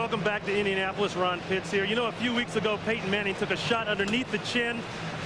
welcome back to Indianapolis. Ron Pitts here. You know, a few weeks ago, Peyton Manning took a shot underneath the chin,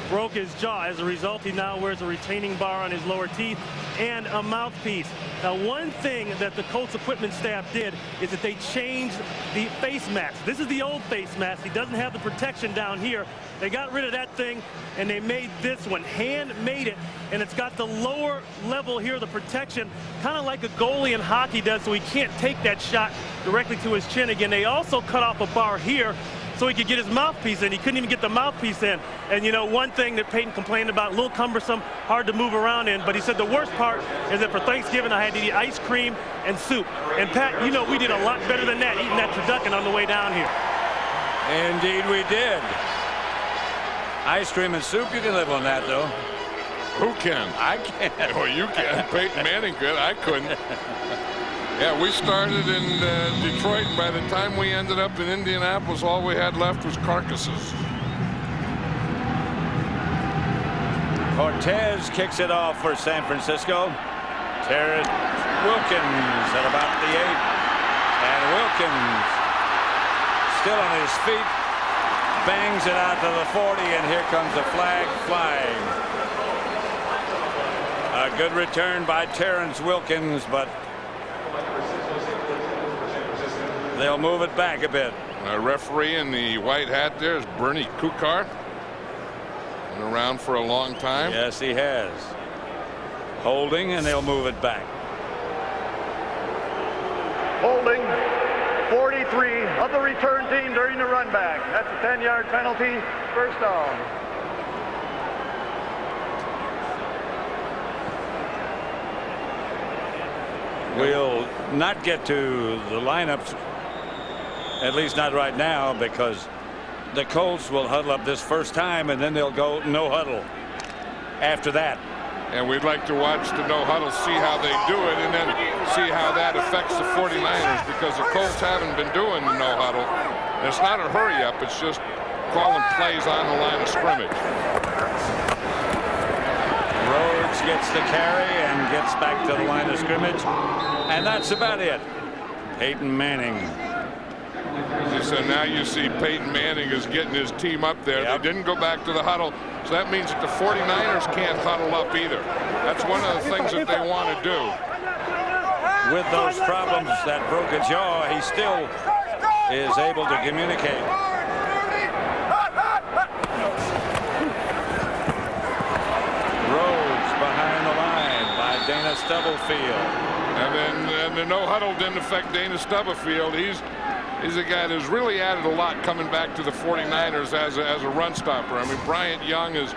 broke his jaw. As a result, he now wears a retaining bar on his lower teeth and a mouthpiece. Now, one thing that the Colts equipment staff did is that they changed the face mask. This is the old face mask. He doesn't have the protection down here. They got rid of that thing, and they made this one. Hand-made it, and it's got the lower level here, the protection, kind of like a goalie in hockey does, so he can't take that shot directly to his chin again. They also cut off a bar here so he could get his mouthpiece in. He couldn't even get the mouthpiece in. And, you know, one thing that Peyton complained about, a little cumbersome, hard to move around in, but he said the worst part is that for Thanksgiving I had to eat ice cream and soup. And, Pat, you know, we did a lot better than that, eating that turducken on the way down here. Indeed we did. Ice cream and soup, you can live on that, though. Who can? I can't. Well, you can. Peyton Manning could. I couldn't. Yeah, we started in Detroit, and by the time we ended up in Indianapolis, all we had left was carcasses. Cortez kicks it off for San Francisco. Terrence Wilkins at about the 8. And Wilkins still on his feet. Bangs it out to the 40, and here comes the flag flying. A good return by Terrence Wilkins, but they'll move it back a bit. Our referee in the white hat there is Bernie Kukar. Been around for a long time. Yes, he has. Holding, and they'll move it back. Holding 43 of the return team during the run back. That's a 10-yard penalty, first down. We'll not get to the lineups, at least not right now, because the Colts will huddle up this first time, and then they'll go no huddle after that. And we'd like to watch the no huddle, see how they do it, and then see how that affects the 49ers, because the Colts haven't been doing the no huddle. And it's not a hurry up, it's just calling plays on the line of scrimmage. Rhodes gets the carry and gets back to the line of scrimmage, and that's about it. Peyton Manning. So now you see Peyton Manning is getting his team up there. Yep. They didn't go back to the huddle, so that means that the 49ers can't huddle up either. That's one of the things that they want to do. With those problems, that broken jaw, he still is able to communicate. Rhodes behind the line by Dana Stubblefield. And then the no huddle didn't affect Dana Stubblefield. He's a guy that's really added a lot coming back to the 49ers as a run stopper. I mean, Bryant Young is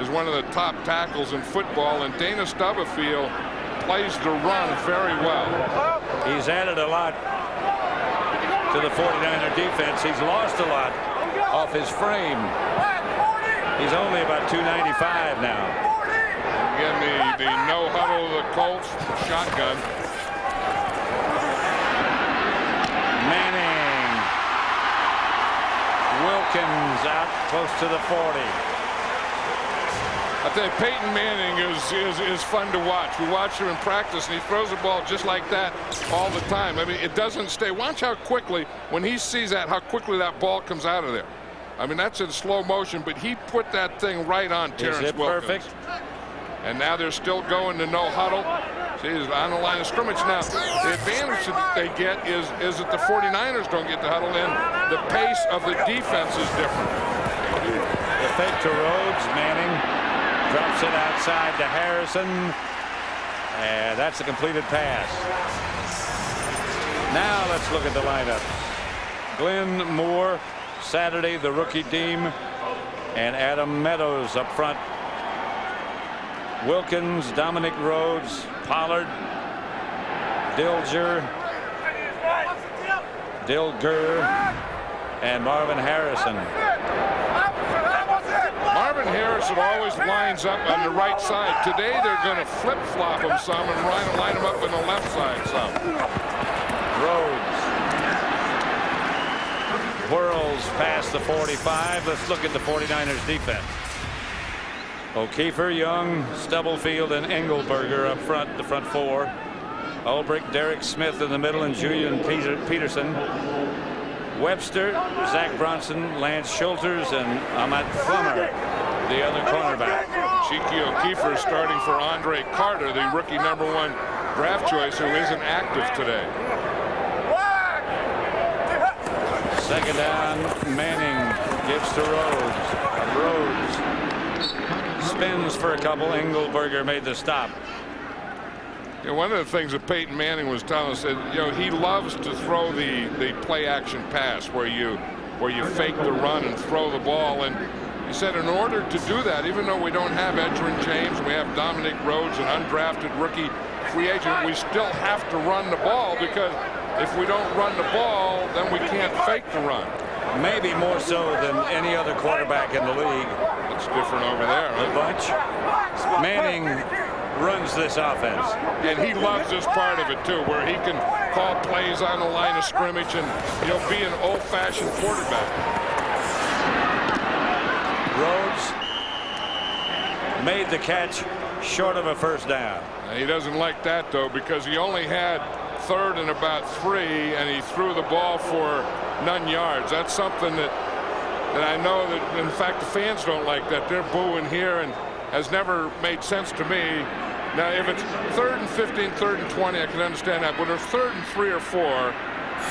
one of the top tackles in football, and Dana Stubblefield plays the run very well. He's added a lot to the 49er defense. He's lost a lot off his frame. He's only about 295 now. Again, the no huddle of the Colts shotgun. Manning. Wilkins out close to the 40. I tell you, Peyton Manning is fun to watch. We watch him in practice, and he throws the ball just like that all the time. I mean, it doesn't stay. Watch how quickly, when he sees that, how quickly that ball comes out of there. I mean, that's in slow motion, but he put that thing right on Terrence Wilkins. Perfect? And now they're still going to no huddle. See, he's on the line of scrimmage now. The advantage that they get is that the 49ers don't get to huddle in. The pace of the defense is different. The fake to Rhodes. Manning drops it outside to Harrison. And that's a completed pass. Now let's look at the lineup. Glenn Moore, Saturday, the rookie team, and Adam Meadows up front. Wilkins, Dominic Rhodes, Pollard, Dilger, and Marvin Harrison. Marvin Harrison always lines up on the right side. Today they're going to flip-flop him some and line him up on the left side some. Rhodes whirls past the 45. Let's look at the 49ers defense. O'Keefer, Young, Stubblefield, and Engelberger up front, the front four. Ulbrich, Derek Smith in the middle, and Julian Peterson. Webster, Zach Bronson, Lance Schulters, and Ahmad Plummer, the other cornerback. Cheeky O'Keefer starting for Andre Carter, the rookie #1 draft choice, who isn't active today. Second down, Manning gives to Rhodes. Rhodes spins for a couple. Engelberger made the stop. You know, one of the things that Peyton Manning was telling us that, you know, he loves to throw the play action pass where you fake the run and throw the ball. And he said in order to do that, even though we don't have Edgerrin James, we have Dominic Rhodes, an undrafted rookie free agent, we still have to run the ball, because if we don't run the ball, then we can't fake the run. Maybe more so than any other quarterback in the league. It's different over there. A bunch. Manning runs this offense. And he loves this part of it, too, where he can call plays on the line of scrimmage and, you know, be an old-fashioned quarterback. Rhodes made the catch short of a first down. And he doesn't like that, though, because he only had 3rd and about 3, and he threw the ball for none yards. That's something that I know that, in fact, the fans don't like that. They're booing here, and has never made sense to me. Now, if it's 3rd and 15, 3rd and 20, I can understand that. But if it's 3rd and 3 or 4,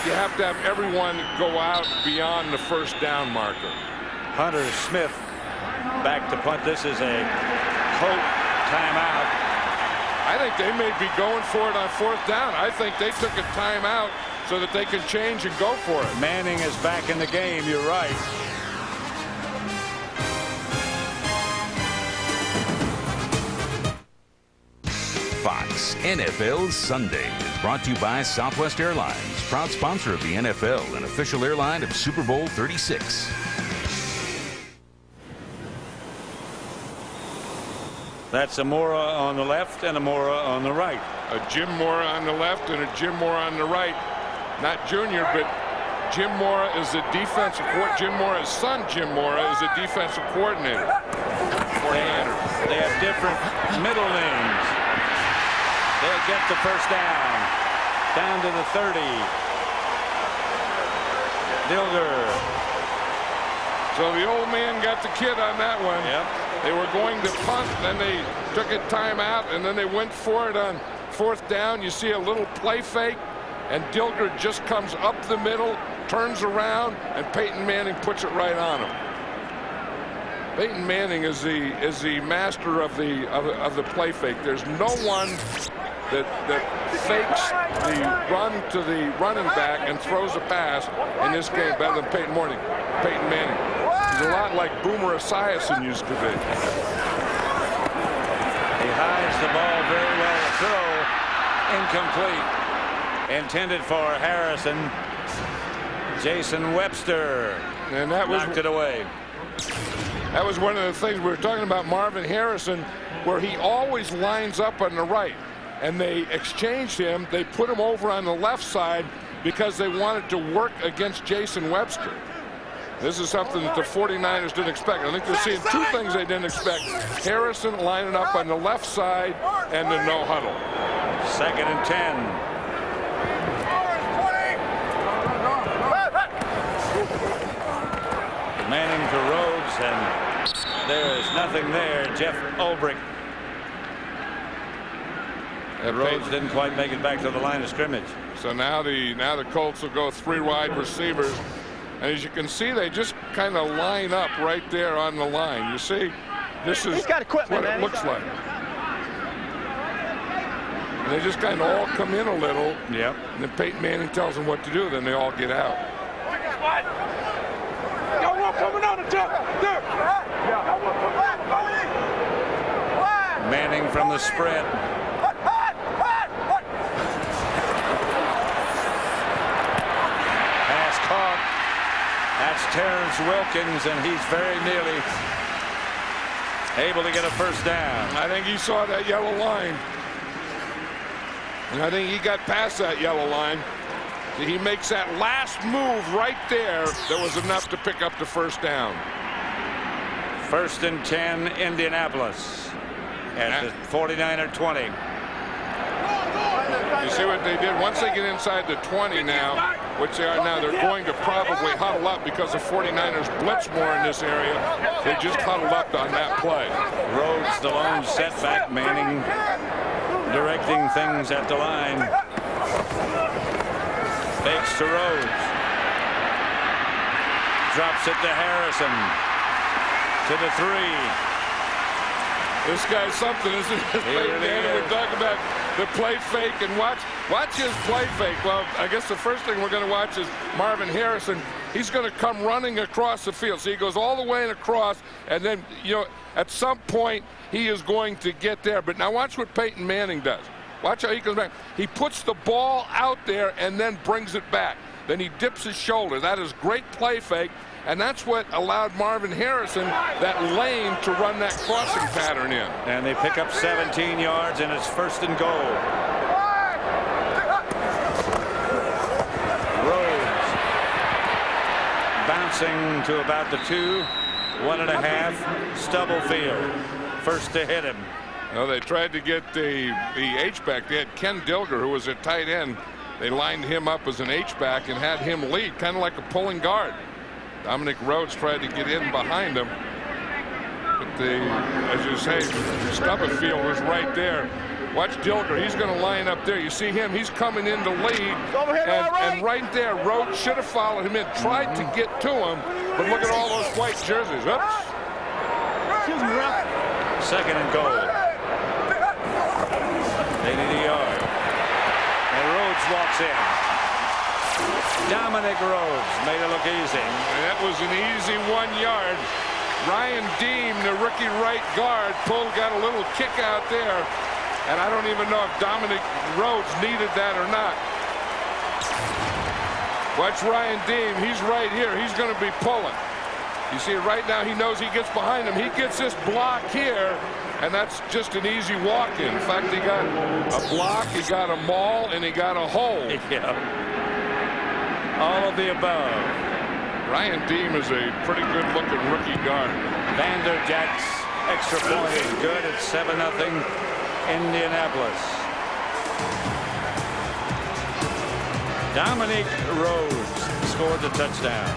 you have to have everyone go out beyond the first down marker. Hunter Smith back to punt. This is a Colt timeout. I think they may be going for it on 4th down. I think they took a timeout so that they can change and go for it. Manning is back in the game. You're right. Fox NFL Sunday is brought to you by Southwest Airlines, proud sponsor of the NFL and official airline of Super Bowl 36. That's a Mora on the left and a Mora on the right. A Jim Mora on the left and a Jim Mora on the right. Not Junior, but Jim Mora is the defensive coordinator. Jim Mora's son, Jim Mora, is the defensive coordinator. They have different middle names. They'll get the first down to the 30. Dilger. So the old man got the kid on that one. Yep. They were going to punt, then they took a timeout, and then they went for it on 4th down. You see a little play fake, and Dilger just comes up the middle, turns around, and Peyton Manning puts it right on him. Peyton Manning is the master of the play fake. There's no one that fakes the run to the running back and throws a pass in this game better than Peyton Manning. He's a lot like Boomer Esiason used to be. He hides the ball very well. Throw incomplete. Intended for Harrison. Jason Webster, and that was knocked it away. That was one of the things we were talking about, Marvin Harrison, where he always lines up on the right. And they exchanged him. They put him over on the left side because they wanted to work against Jason Webster. This is something that the 49ers didn't expect. I think they're seeing 2 things they didn't expect. Harrison lining up on the left side and the no huddle. 2nd and 10. Manning to Rhodes, and there's nothing there. Jeff Ulbrich. And Rhodes didn't quite make it back to the line of scrimmage. So now the Colts will go 3 wide receivers. And as you can see, they just kind of line up right there on the line. You see, this is what it looks like. And they just kind of all come in a little. Yep. And then Peyton Manning tells them what to do. Then they all get out. Manning from the spread. Pass caught. That's Terrence Wilkins, and he's very nearly able to get a first down. I think he saw that yellow line. And I think he got past that yellow line. He makes that last move right there that was enough to pick up the first down. 1st and 10, Indianapolis at the 49er 20. You see what they did? Once they get inside the 20 now, which they are now, they're going to probably huddle up because the 49ers blitz more in this area. They just huddled up on that play. Rhodes, the lone setback. Manning directing things at the line. Fakes to Rhodes. Drops it to Harrison. To the 3. This guy's something, isn't it? We're talking about the play fake, and watch his play fake. Well, I guess the first thing we're going to watch is Marvin Harrison. He's going to come running across the field. So he goes all the way and across, and then, you know, at some point he is going to get there. But now watch what Peyton Manning does. Watch how he comes back. He puts the ball out there and then brings it back. Then he dips his shoulder. That is great play fake. And that's what allowed Marvin Harrison that lane to run that crossing pattern in. And they pick up 17 yards, and it's 1st and goal. Rhodes bouncing to about the 2, 1.5. Stubblefield first to hit him. Well, they tried to get the H-back. They had Ken Dilger, who was a tight end. They lined him up as an H-back and had him lead, kind of like a pulling guard. Dominic Rhodes tried to get in behind him. But as you say, Stubblefield was right there. Watch Dilger. He's going to line up there. You see him. He's coming in to lead. And right there, Rhodes should have followed him in. Tried to get to him. But look at all those white jerseys. Oops. Excuse me, Ralph. 2nd and goal. They need a yard. And Rhodes walks in. Dominic Rhodes made it look easy. And that was an easy 1 yard. Ryan Deem, the rookie right guard, got a little kick out there. And I don't even know if Dominic Rhodes needed that or not. Watch Ryan Deem. He's right here. He's going to be pulling. You see it right now. He knows he gets behind him. He gets this block here. And that's just an easy walk in. In fact, he got a block, he got a maul, and he got a hole. Yeah. All of the above. Ryan Deem is a pretty good-looking rookie guard. Vanderjagt's extra point is good. It's 7-0 Indianapolis. Dominic Rhodes scored the touchdown.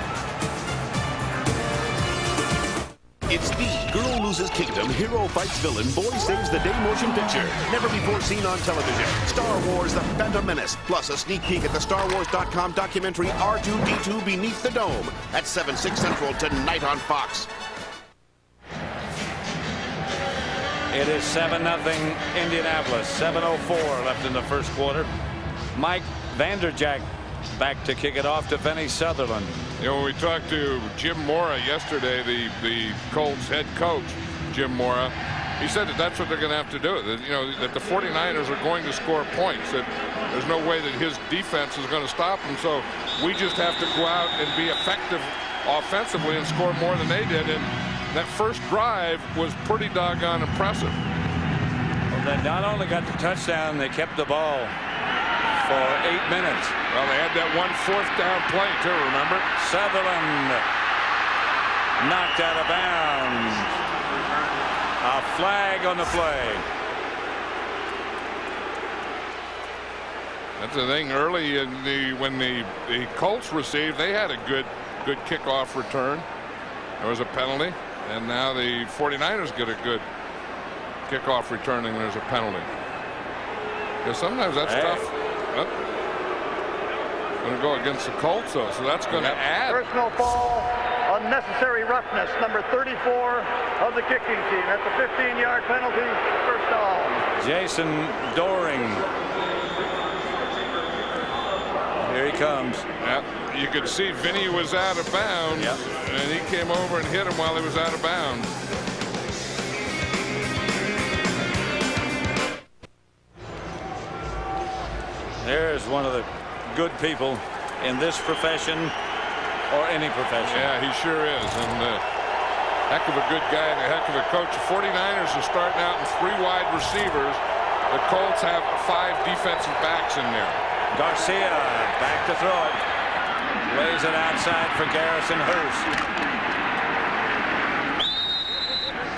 It's the girl loses kingdom, hero fights villain, boy saves the day motion picture. Never before seen on television. Star Wars The Phantom Menace. Plus a sneak peek at the StarWars.com documentary R2-D2 Beneath the Dome at 7/6 Central tonight on Fox. It is 7-0 Indianapolis. 7:04 left in the first quarter. Mike Vanderjagt back to kick it off to Vinny Sutherland. You know, when we talked to Jim Mora yesterday, the Colts head coach, Jim Mora, he said that that's what they're going to have to do. That, you know, that the 49ers are going to score points. That there's no way that his defense is going to stop them. So we just have to go out and be effective offensively and score more than they did. And that first drive was pretty doggone impressive. Well, they not only got the touchdown, they kept the ball for 8 minutes. Well, they had that 1 4th down play too, remember? Sutherland knocked out of bounds. A flag on the play. That's the thing. Early in when the Colts received, they had a good kickoff return. There was a penalty, and now the 49ers get a good kickoff return, and there's a penalty. Because sometimes that's tough. Going to go against the Colts, though, so that's going to add. Personal foul, unnecessary roughness, number 34 of the kicking team. That's a 15-yard penalty, first down. Jason Doring. Here he comes. Yeah, you could see Vinny was out of bounds, and he came over and hit him while he was out of bounds. There's one of the good people in this profession or any profession. Yeah, he sure is. And heck of a good guy and a heck of a coach. The 49ers are starting out in 3 wide receivers. The Colts have 5 defensive backs in there. Garcia back to throw it. Lays it outside for Garrison Hurst.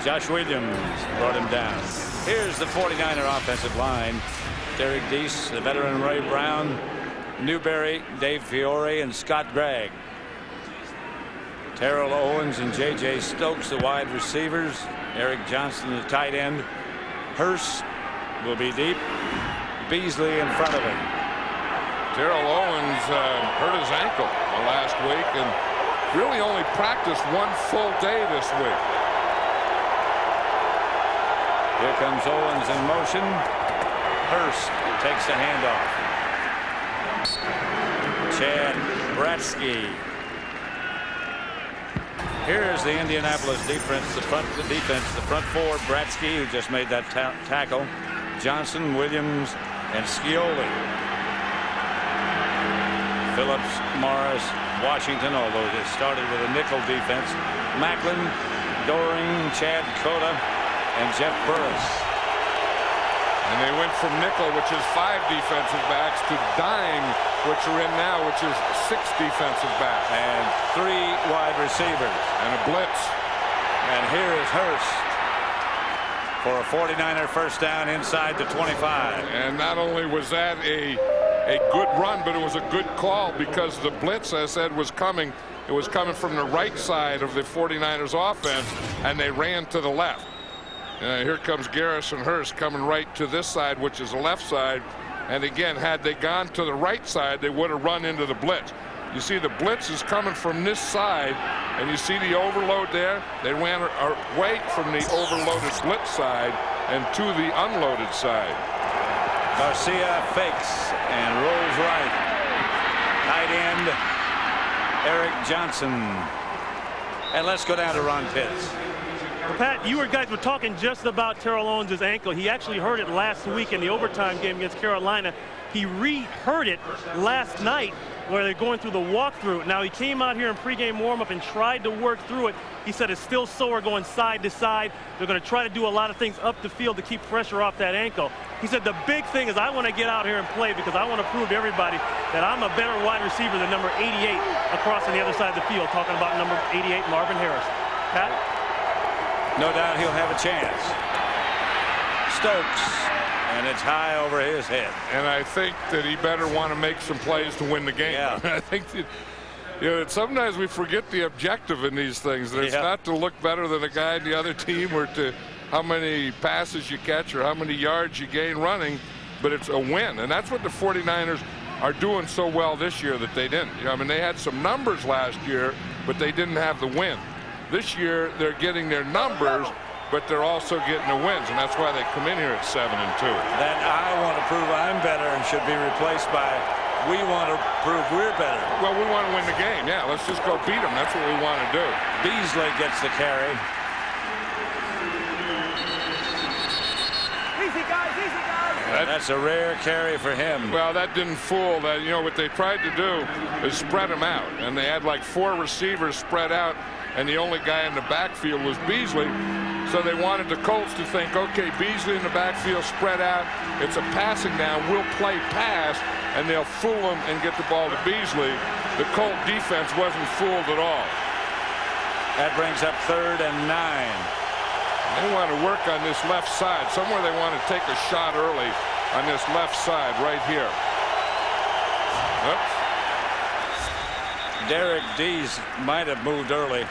Josh Williams brought him down. Here's the 49er offensive line. Derek Deese, the veteran Ray Brown, Newberry, Dave Fiore, and Scott Gregg. Terrell Owens and J.J. Stokes, the wide receivers. Eric Johnson, the tight end. Hurst will be deep. Beasley in front of him. Terrell Owens hurt his ankle last week and really only practiced one full day this week. Here comes Owens in motion. Hurst takes the handoff. Chad Bratsky. Here's the Indianapolis defense, the front four. Bratsky, who just made that tackle. Johnson, Williams, and Scioli. Phillips, Morris, Washington, although they started with a nickel defense. Macklin, Doring, Chad Cota, and Jeff Burris. And they went from nickel, which is 5 defensive backs, to dime, which are in now, which is 6 defensive backs. And 3 wide receivers. And a blitz. And here is Hurst for a 49er first down inside the 25. And not only was that a good run, but it was a good call because the blitz, as I said, was coming. It was coming from the right side of the 49ers offense, and they ran to the left. Here comes Garrison Hurst coming right to this side, which is the left side. And again, had they gone to the right side, they would have run into the blitz. You see the blitz is coming from this side, and you see the overload there. They ran away from the overloaded blitz side and to the unloaded side. Garcia fakes and rolls right. Tight end Eric Johnson. And let's go down to Ron Pitts. Pat, you guys were talking just about Terrell Owens' ankle. He actually hurt it last week in the overtime game against Carolina. He re-hurt it last night where they're going through the walkthrough. Now, he came out here in pregame warm-up and tried to work through it. He said it's still sore going side to side. They're going to try to do a lot of things up the field to keep pressure off that ankle. He said the big thing is I want to get out here and play because I want to prove to everybody that I'm a better wide receiver than number 88 across on the other side of the field, talking about number 88, Marvin Harris. Pat? No doubt he'll have a chance. Stokes, and it's high over his head. And I think that he better want to make some plays to win the game. Yeah. I think that, you know, sometimes we forget the objective in these things. That it's not to look better than a guy in the other team or to how many passes you catch or how many yards you gain running, but it's a win. And that's what the 49ers are doing so well this year that they didn't. You know, I mean, they had some numbers last year, but they didn't have the win. This year, they're getting their numbers, but they're also getting the wins, and that's why they come in here at 7-2. That I want to prove I'm better and should be replaced by we want to prove we're better. Well, we want to win the game. Yeah, let's just go beat them. That's what we want to do. Beasley gets the carry. Easy, guys, easy, guys. That's a rare carry for him. Well, that didn't fool. That, you know, what they tried to do is spread them out, and they had like 4 receivers spread out, and the only guy in the backfield was Beasley. So they wanted the Colts to think, okay, Beasley in the backfield spread out. It's a passing down. We'll play pass, and they'll fool him and get the ball to Beasley. The Colt defense wasn't fooled at all. That brings up 3rd and 9. They want to work on this left side. Somewhere they want to take a shot early on this left side right here. Oops. Derek Dees might have moved early.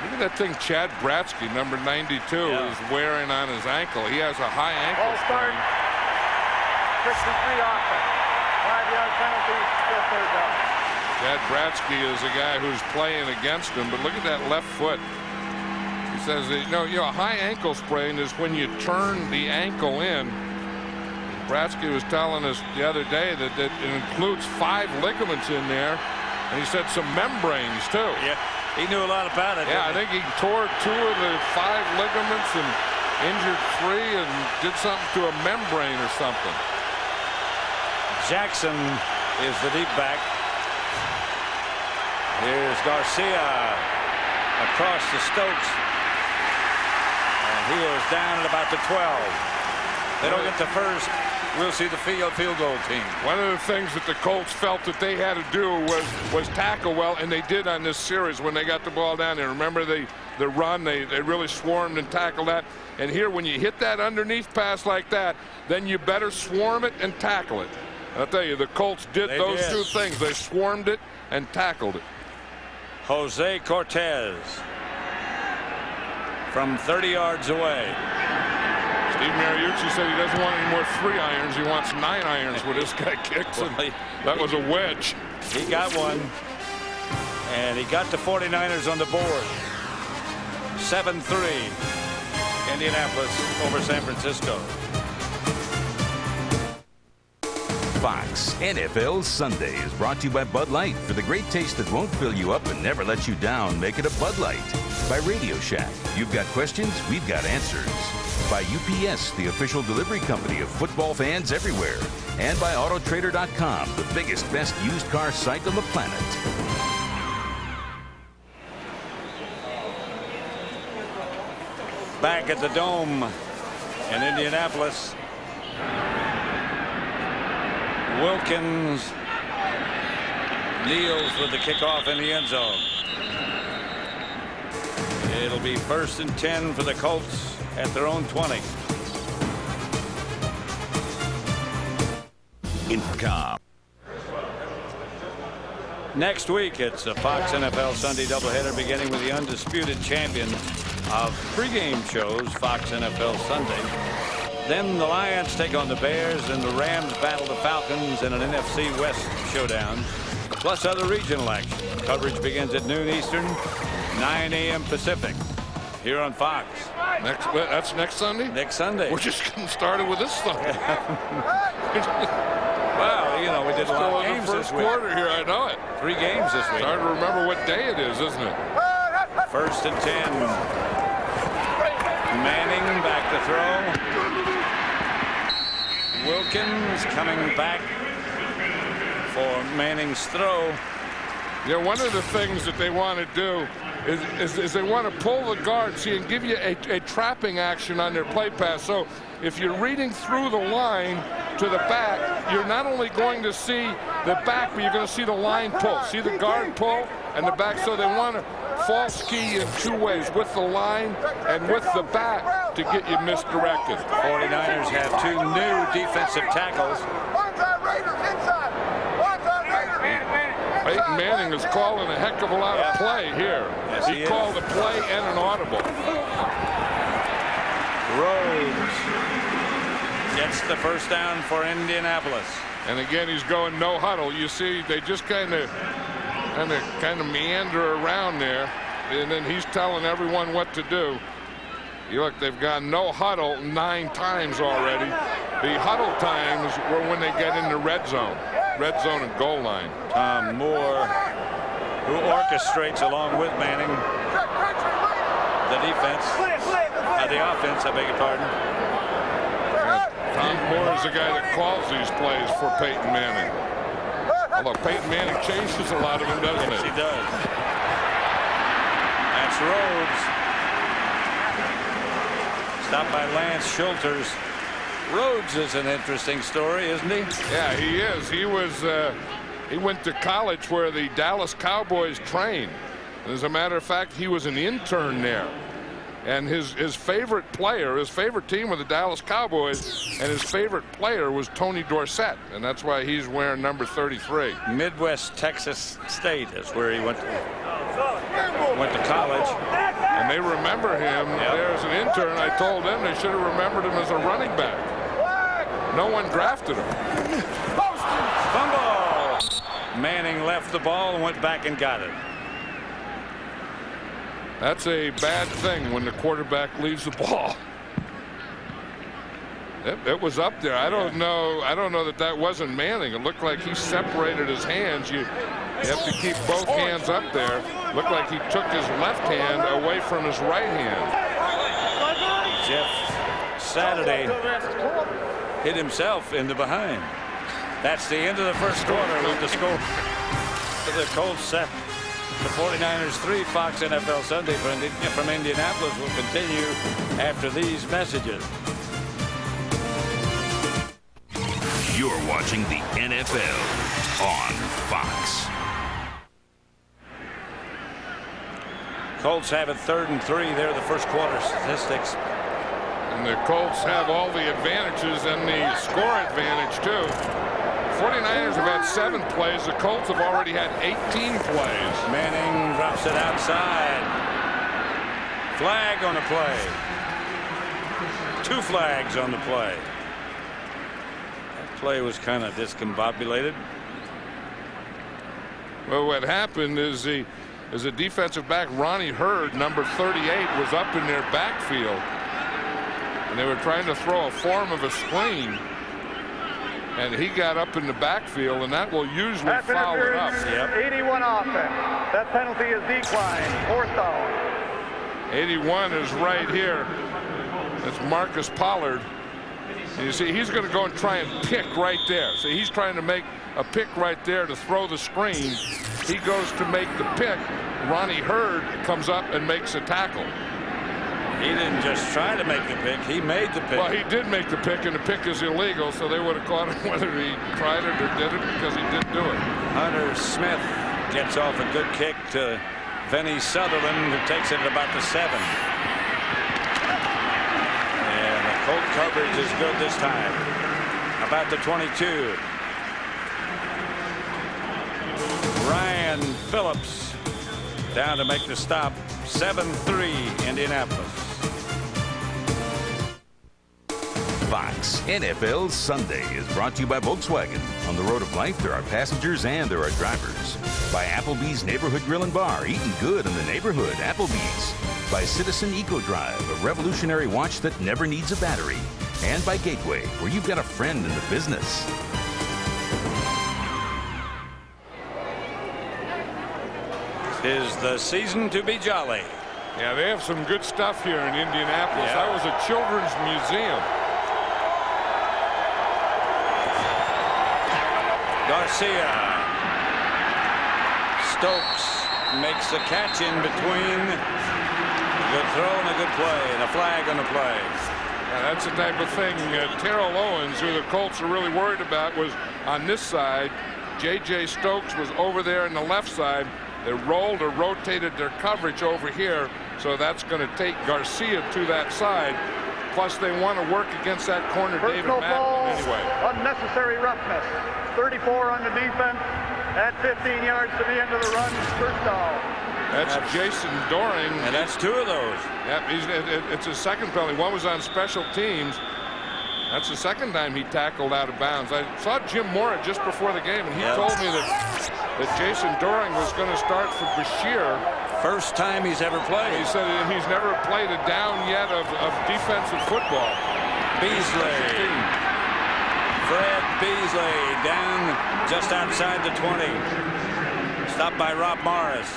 Look at that thing Chad Bratsky, number 92, is wearing on his ankle. He has a high ankle sprain. 63 offense. 5-yard penalty, still 3rd down. Chad Bratsky is a guy who's playing against him, but look at that left foot. He says, that, you know, a high ankle sprain is when you turn the ankle in. Bratsky was telling us the other day that it includes 5 ligaments in there, and he said some membranes too. Yeah. He knew a lot about it. Yeah, I think he tore 2 of the 5 ligaments and injured 3 and did something to a membrane or something. Jackson is the deep back. Here's Garcia across to Stokes. And he is down at about the 12. They don't get the first. We'll see the field goal team. One of the things that the Colts felt that they had to do was tackle well, and they did on this series when they got the ball down there. Remember the run, they really swarmed and tackled that. And here, when you hit that underneath pass like that, then you better swarm it and tackle it. I'll tell you, the Colts did those two things. They swarmed it and tackled it. Jose Cortez from 30 yards away. Steve Mariucci said he doesn't want any more 3 irons. He wants 9 irons where this guy kicks. That was a wedge. He got one. And he got the 49ers on the board. 7-3. Indianapolis over San Francisco. Fox NFL Sunday is brought to you by Bud Light. For the great taste that won't fill you up and never let you down, make it a Bud Light. By Radio Shack. You've got questions, we've got answers. By UPS, the official delivery company of football fans everywhere. And by Autotrader.com, the biggest, best used car site on the planet. Back at the Dome in Indianapolis. Wilkins kneels with the kickoff in the end zone. It'll be 1st and 10 for the Colts at their own 20. Next week, it's a Fox NFL Sunday doubleheader beginning with the undisputed champion of pregame shows, Fox NFL Sunday. Then the Lions take on the Bears, and the Rams battle the Falcons in an NFC West showdown, plus other regional action. Coverage begins at noon Eastern, 9 a.m. Pacific, here on Fox. That's next Sunday? Next Sunday. We're just getting started with this Sunday. Well, you know, we did a lot of games first this week. quarter here, I know it. 3 games this week. It's hard to remember what day it is, isn't it? 1st and 10. Manning back to throw. Wilkins coming back for Manning's throw. Yeah, one of the things that they want to do is they want to pull the guard, see, and give you a trapping action on their play pass. So if you're reading through the line to the back, you're not only going to see the back, but you're going to see the line pull. See the guard pull and the back. So they want to false key in 2 ways, with the line and with the back, to get you misdirected. 49ers have 2 new defensive tackles. Peyton Manning is calling a heck of a lot of play here. Yes, he called a play and an audible. Rhodes gets the first down for Indianapolis. And again, he's going no huddle. You see, they just kind of meander around there, and then he's telling everyone what to do. You look, they've gone no huddle 9 times already. The huddle times were when they get in the red zone and goal line. Tom Moore, who orchestrates along with Manning the defense, the offense, I beg your pardon. Tom Moore is the guy that calls these plays for Peyton Manning. Although Peyton Manning changes a lot of them, doesn't Yes, it? he does. That's Rhodes. Stopped by Lance Schulters. Rhodes is an interesting story, isn't he? Yeah, he is. He went to college where the Dallas Cowboys trained. As a matter of fact, he was an intern there. And his favorite player, his favorite team were the Dallas Cowboys, and his favorite player was Tony Dorsett, and that's why he's wearing number 33. Midwest Texas State is where he went to college. And they remember him there as an intern. I told them they should have remembered him as a running back. No one drafted him. Fumble! Manning left the ball and went back and got it. That's a bad thing when the quarterback leaves the ball. It was up there. I don't know that wasn't Manning. It looked like he separated his hands. You have to keep both hands up there. Looked like he took his left hand away from his right hand. Jeff Saturday hit himself in the behind. That's the end of the first quarter with the score. The Colts set. The 49ers 3. Fox NFL Sunday from Indianapolis will continue after these messages. You're watching the NFL on Fox. Colts have it 3rd and 3. They're the first quarter statistics. And the Colts have all the advantages and the score advantage too. 49ers have had 7 plays. The Colts have already had 18 plays. Manning drops it outside. Flag on the play. 2 flags on the play. That play was kind of discombobulated. Well, what happened is the defensive back Ronnie Hurd, number 38, was up in their backfield, and they were trying to throw a form of a screen, and he got up in the backfield, and that will usually foul it up. Yep. 81 offense. That penalty is declined. 4th down. 81 is right here. That's Marcus Pollard. And you see, he's going to go and try and pick right there. So he's trying to make a pick right there to throw the screen. He goes to make the pick. Ronnie Hurd comes up and makes a tackle. He didn't just try to make the pick. He made the pick. Well, he did make the pick, and the pick is illegal, so they would have caught him whether he tried it or did it, because he didn't do it. Hunter Smith gets off a good kick to Vinny Sutherland, who takes it at about the 7. And the Colt coverage is good this time. About the 22. Ryan Phillips down to make the stop. 7-3 Indianapolis. Fox NFL Sunday is brought to you by Volkswagen. On the road of life, there are passengers and there are drivers. By Applebee's Neighborhood Grill and Bar, eating good in the neighborhood. Applebee's. By Citizen EcoDrive, a revolutionary watch that never needs a battery. And by Gateway, where you've got a friend in the business. Is the season to be jolly. Yeah, they have some good stuff here in Indianapolis. Yeah. That was a children's museum. Garcia. Stokes makes the catch in between. A good throw and a good play, and a flag on the play. Yeah, that's the type of thing. Terrell Owens, who the Colts are really worried about, was on this side. J.J. Stokes was over there on the left side. They rolled or rotated their coverage over here, so that's going to take Garcia to that side. Plus, they want to work against that corner, David Matlin, anyway. Unnecessary roughness. 34 on the defense. At 15 yards to the end of the run. 1st down. That's Jason Doring. And that's 2 of those. Yep, it's his 2nd penalty. One was on special teams. That's the 2nd time he tackled out of bounds. I saw Jim Mora just before the game, and he told me that Jason Doring was going to start for Bashir. First time he's ever played. He said he's never played a down yet of defensive football. Beasley. Fred Beasley down just outside the 20. Stopped by Rob Morris.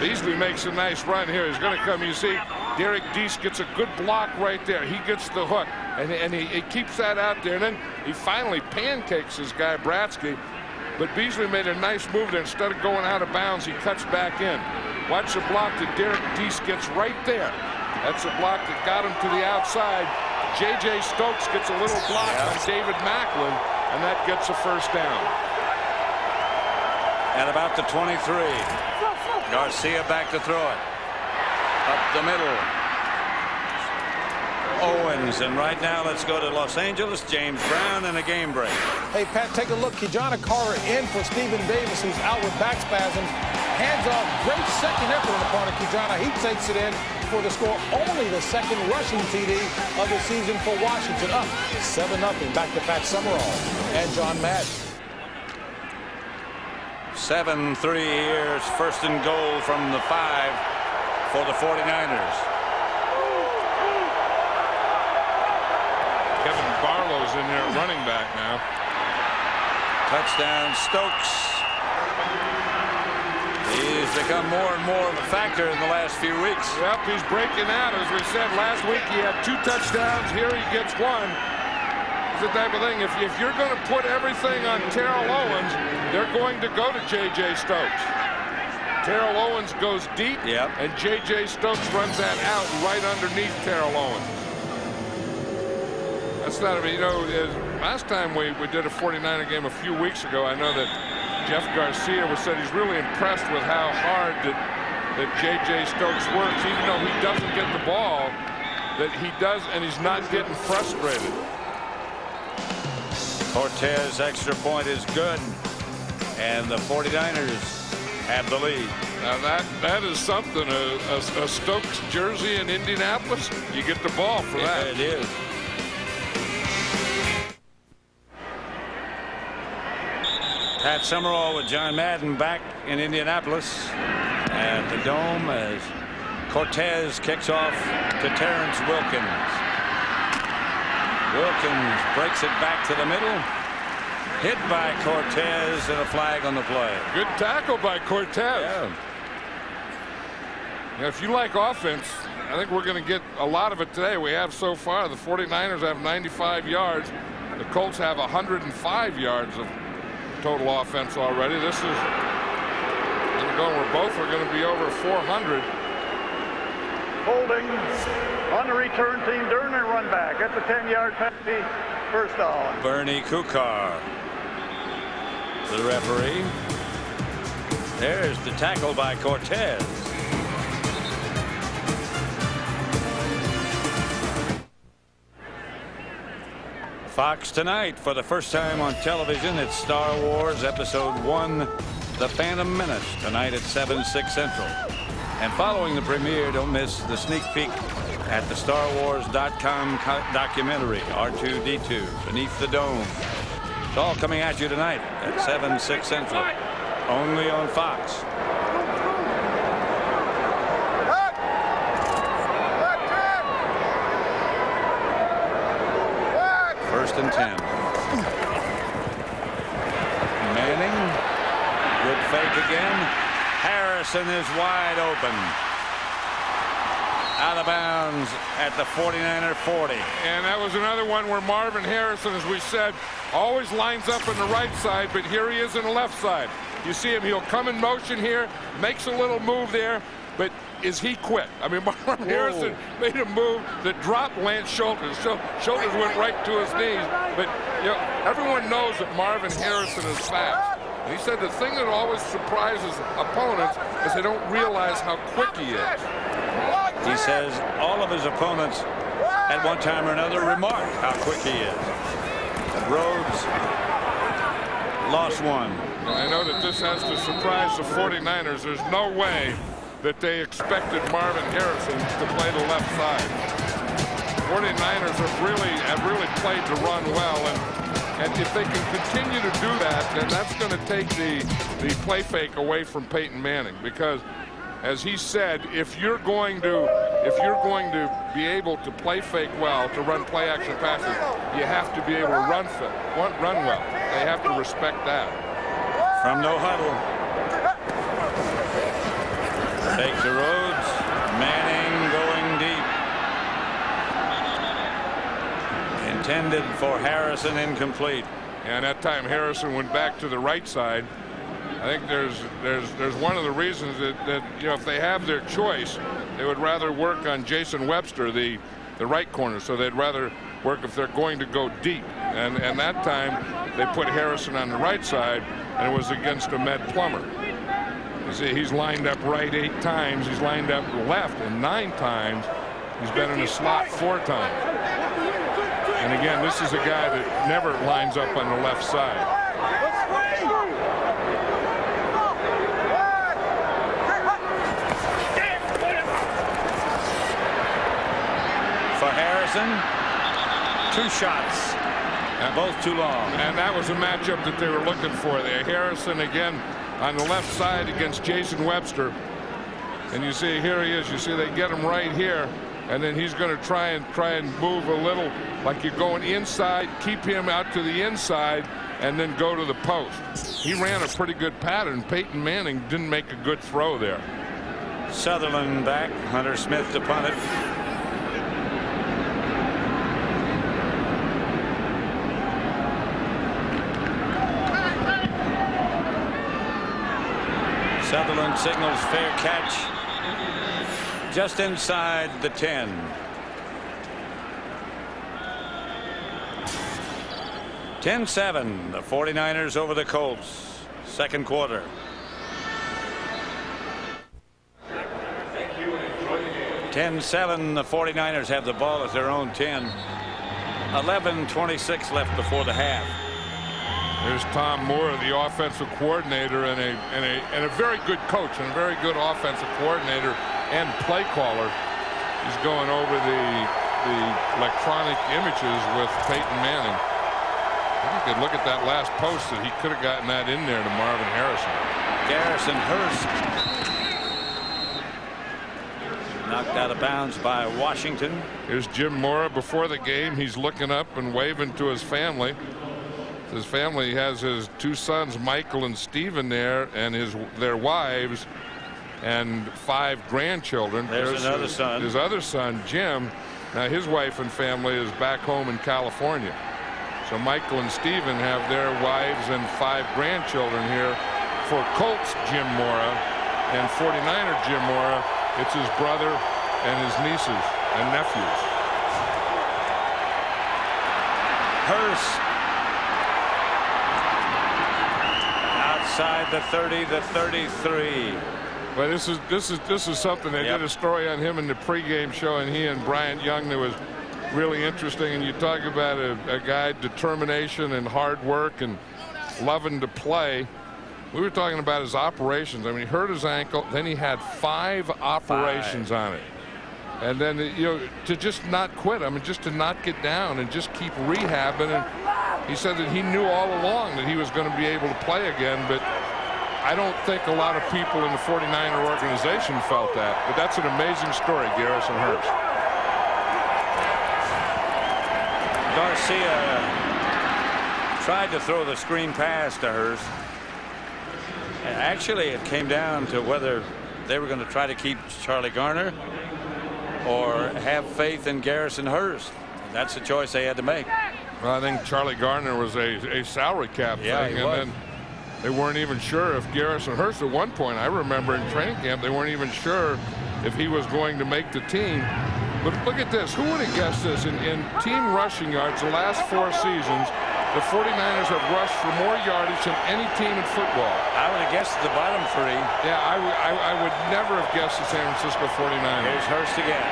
Beasley makes a nice run here. He's going to come. You see, Derek Deese gets a good block right there. He gets the hook, and he keeps that out there. And then he finally pancakes his guy, Bratsky. But Beasley made a nice move there. Instead of going out of bounds, he cuts back in. Watch the block that Derek Deese gets right there. That's the block that got him to the outside. J.J. Stokes gets a little block on David Macklin, and that gets a 1st down. At about the 23. Garcia back to throw it. Up the middle. Owens, and right now let's go to Los Angeles. James Brown and a game break. Hey, Pat, take a look. Kijana Carter in for Stephen Davis, who's out with back spasms. Hands off. Great second effort on the part of Kijana. He takes it in for the score. Only the 2nd rushing TD of the season for Washington. Up 7-0. Back to Pat Summerall and John Madden. 7-3 here. 1st and goal from the 5 for the 49ers. Kevin Barlow's in there running back now. Touchdown Stokes. He's become more and more of a factor in the last few weeks. Yep, he's breaking out. As we said last week, he had 2 touchdowns. Here he gets 1. It's the type of thing, if you're going to put everything on Terrell Owens, they're going to go to J.J. Stokes. Terrell Owens goes deep, and J.J. Stokes runs that out right underneath Terrell Owens. That's not, you know, last time we did a 49er game a few weeks ago, I know that Jeff Garcia said he's really impressed with how hard that J.J. Stokes works, even though he doesn't get the ball, that he does, and he's not getting frustrated. Cortez extra point is good, and the 49ers have the lead. Now that is something. A Stokes jersey in Indianapolis, you get the ball for that. It is. Pat Summerall with John Madden back in Indianapolis at the Dome as Cortez kicks off to Terrence Wilkins. Wilkins breaks it back to the middle. Hit by Cortez and a flag on the play. Good tackle by Cortez. Yeah. Now, if you like offense, I think we're going to get a lot of it today. We have so far. The 49ers have 95 yards. The Colts have 105 yards of total offense already. This is going where both are going to be over 400. Holding on the return team during their run back at the 10-yard penalty. First down. Bernie Kukar, the referee. There's the tackle by Cortez. Fox tonight for the first time on television. It's Star Wars Episode 1, The Phantom Menace, tonight at 7/6 Central. And following the premiere, don't miss the sneak peek at the StarWars.com documentary, R2-D2, Beneath the Dome. It's all coming at you tonight at 7/6 Central, only on Fox. First and 10. Manning, good fake again. Harrison is wide open. Out of bounds at the 49er 40. And that was another one where Marvin Harrison, as we said, always lines up on the right side, but here he is on the left side. You see him, he'll come in motion here, makes a little move there, but is he quick? I mean, Marvin Harrison made a move that dropped Lance shoulders. Shoulders went right to his knees, but you know, everyone knows that Marvin Harrison is fast. And he said the thing that always surprises opponents is they don't realize how quick he is. He says all of his opponents at one time or another remark how quick he is. Rhodes lost one. And I know that this has to surprise the 49ers. There's no way that they expected Marvin Harrison to play the left side. 49ers have really played to run well, and if they can continue to do that, then that's going to take the play fake away from Peyton Manning, because as he said, if you're going to be able to play fake well, to run play action passes, you have to be able to run well. They have to respect that. From no huddle. Fake to Rhodes. Manning going deep. Intended for Harrison, incomplete. And that time Harrison went back to the right side. I think there's one of the reasons that you know, if they have their choice, they would rather work on Jason Webster, the right corner. So they'd rather work if they're going to go deep. And that time they put Harrison on the right side, and it was against Ahmed Plummer. You see, he's lined up right 8 times. He's lined up left, and 9 times he's been in the slot 4 times. And again, this is a guy that never lines up on the left side. For Harrison, 2 shots, and both too long. And that was a matchup that they were looking for there. Harrison again on the left side against Jason Webster. And you see, here he is. You see, they get him right here. And then he's going to try and move a little like you're going inside, keep him out to the inside, and then go to the post. He ran a pretty good pattern. Peyton Manning didn't make a good throw there. Sutherland back. Hunter Smith to punt it. Sutherland signals fair catch just inside the 10. (10-7) the 49ers over the Colts. Second quarter. (10-7) the 49ers have the ball at their own 10. 11:26 left before the half. There's Tom Moore, the offensive coordinator and a very good coach and a very good offensive coordinator and play caller. He's going over the electronic images with Peyton Manning. I think you could look at that last post that he could have gotten that in there to Marvin Harrison. Garrison Hurst knocked out of bounds by Washington. Here's Jim Mora before the game. He's looking up and waving to his family. His family has his 2 sons, Michael and Stephen, there, and their wives, and 5 grandchildren. There's another son. His other son, Jim. Now his wife and family is back home in California. So Michael and Stephen have their wives and 5 grandchildren here. For Colts Jim Mora and 49er Jim Mora, it's his brother and his nieces and nephews. Hurst outside the 30, the 33. Well, this is something they did a story on him in the pregame show, and he and Bryant Young, that was really interesting. And you talk about a guy, determination and hard work and loving to play. We were talking about his operations. I mean, he hurt his ankle, then he had 5 operations on it. And then, you know, to just not quit, I mean, just to not get down and just keep rehabbing. And he said that he knew all along that he was going to be able to play again, but I don't think a lot of people in the 49er organization felt that. But that's an amazing story, Garrison Hurst. Garcia tried to throw the screen pass to Hurst. And actually, it came down to whether they were going to try to keep Charlie Garner or have faith in Garrison Hurst. That's the choice they had to make. Well, I think Charlie Garner was a salary cap thing, and then they weren't even sure if Garrison Hurst, at one point, I remember in training camp, they weren't even sure if he was going to make the team. But look at this. Who would have guessed this? In team rushing yards, the last 4 seasons, the 49ers have rushed for more yardage than any team in football. I would have guessed the bottom 3. Yeah, I would never have guessed the San Francisco 49ers. Here's Hurst again.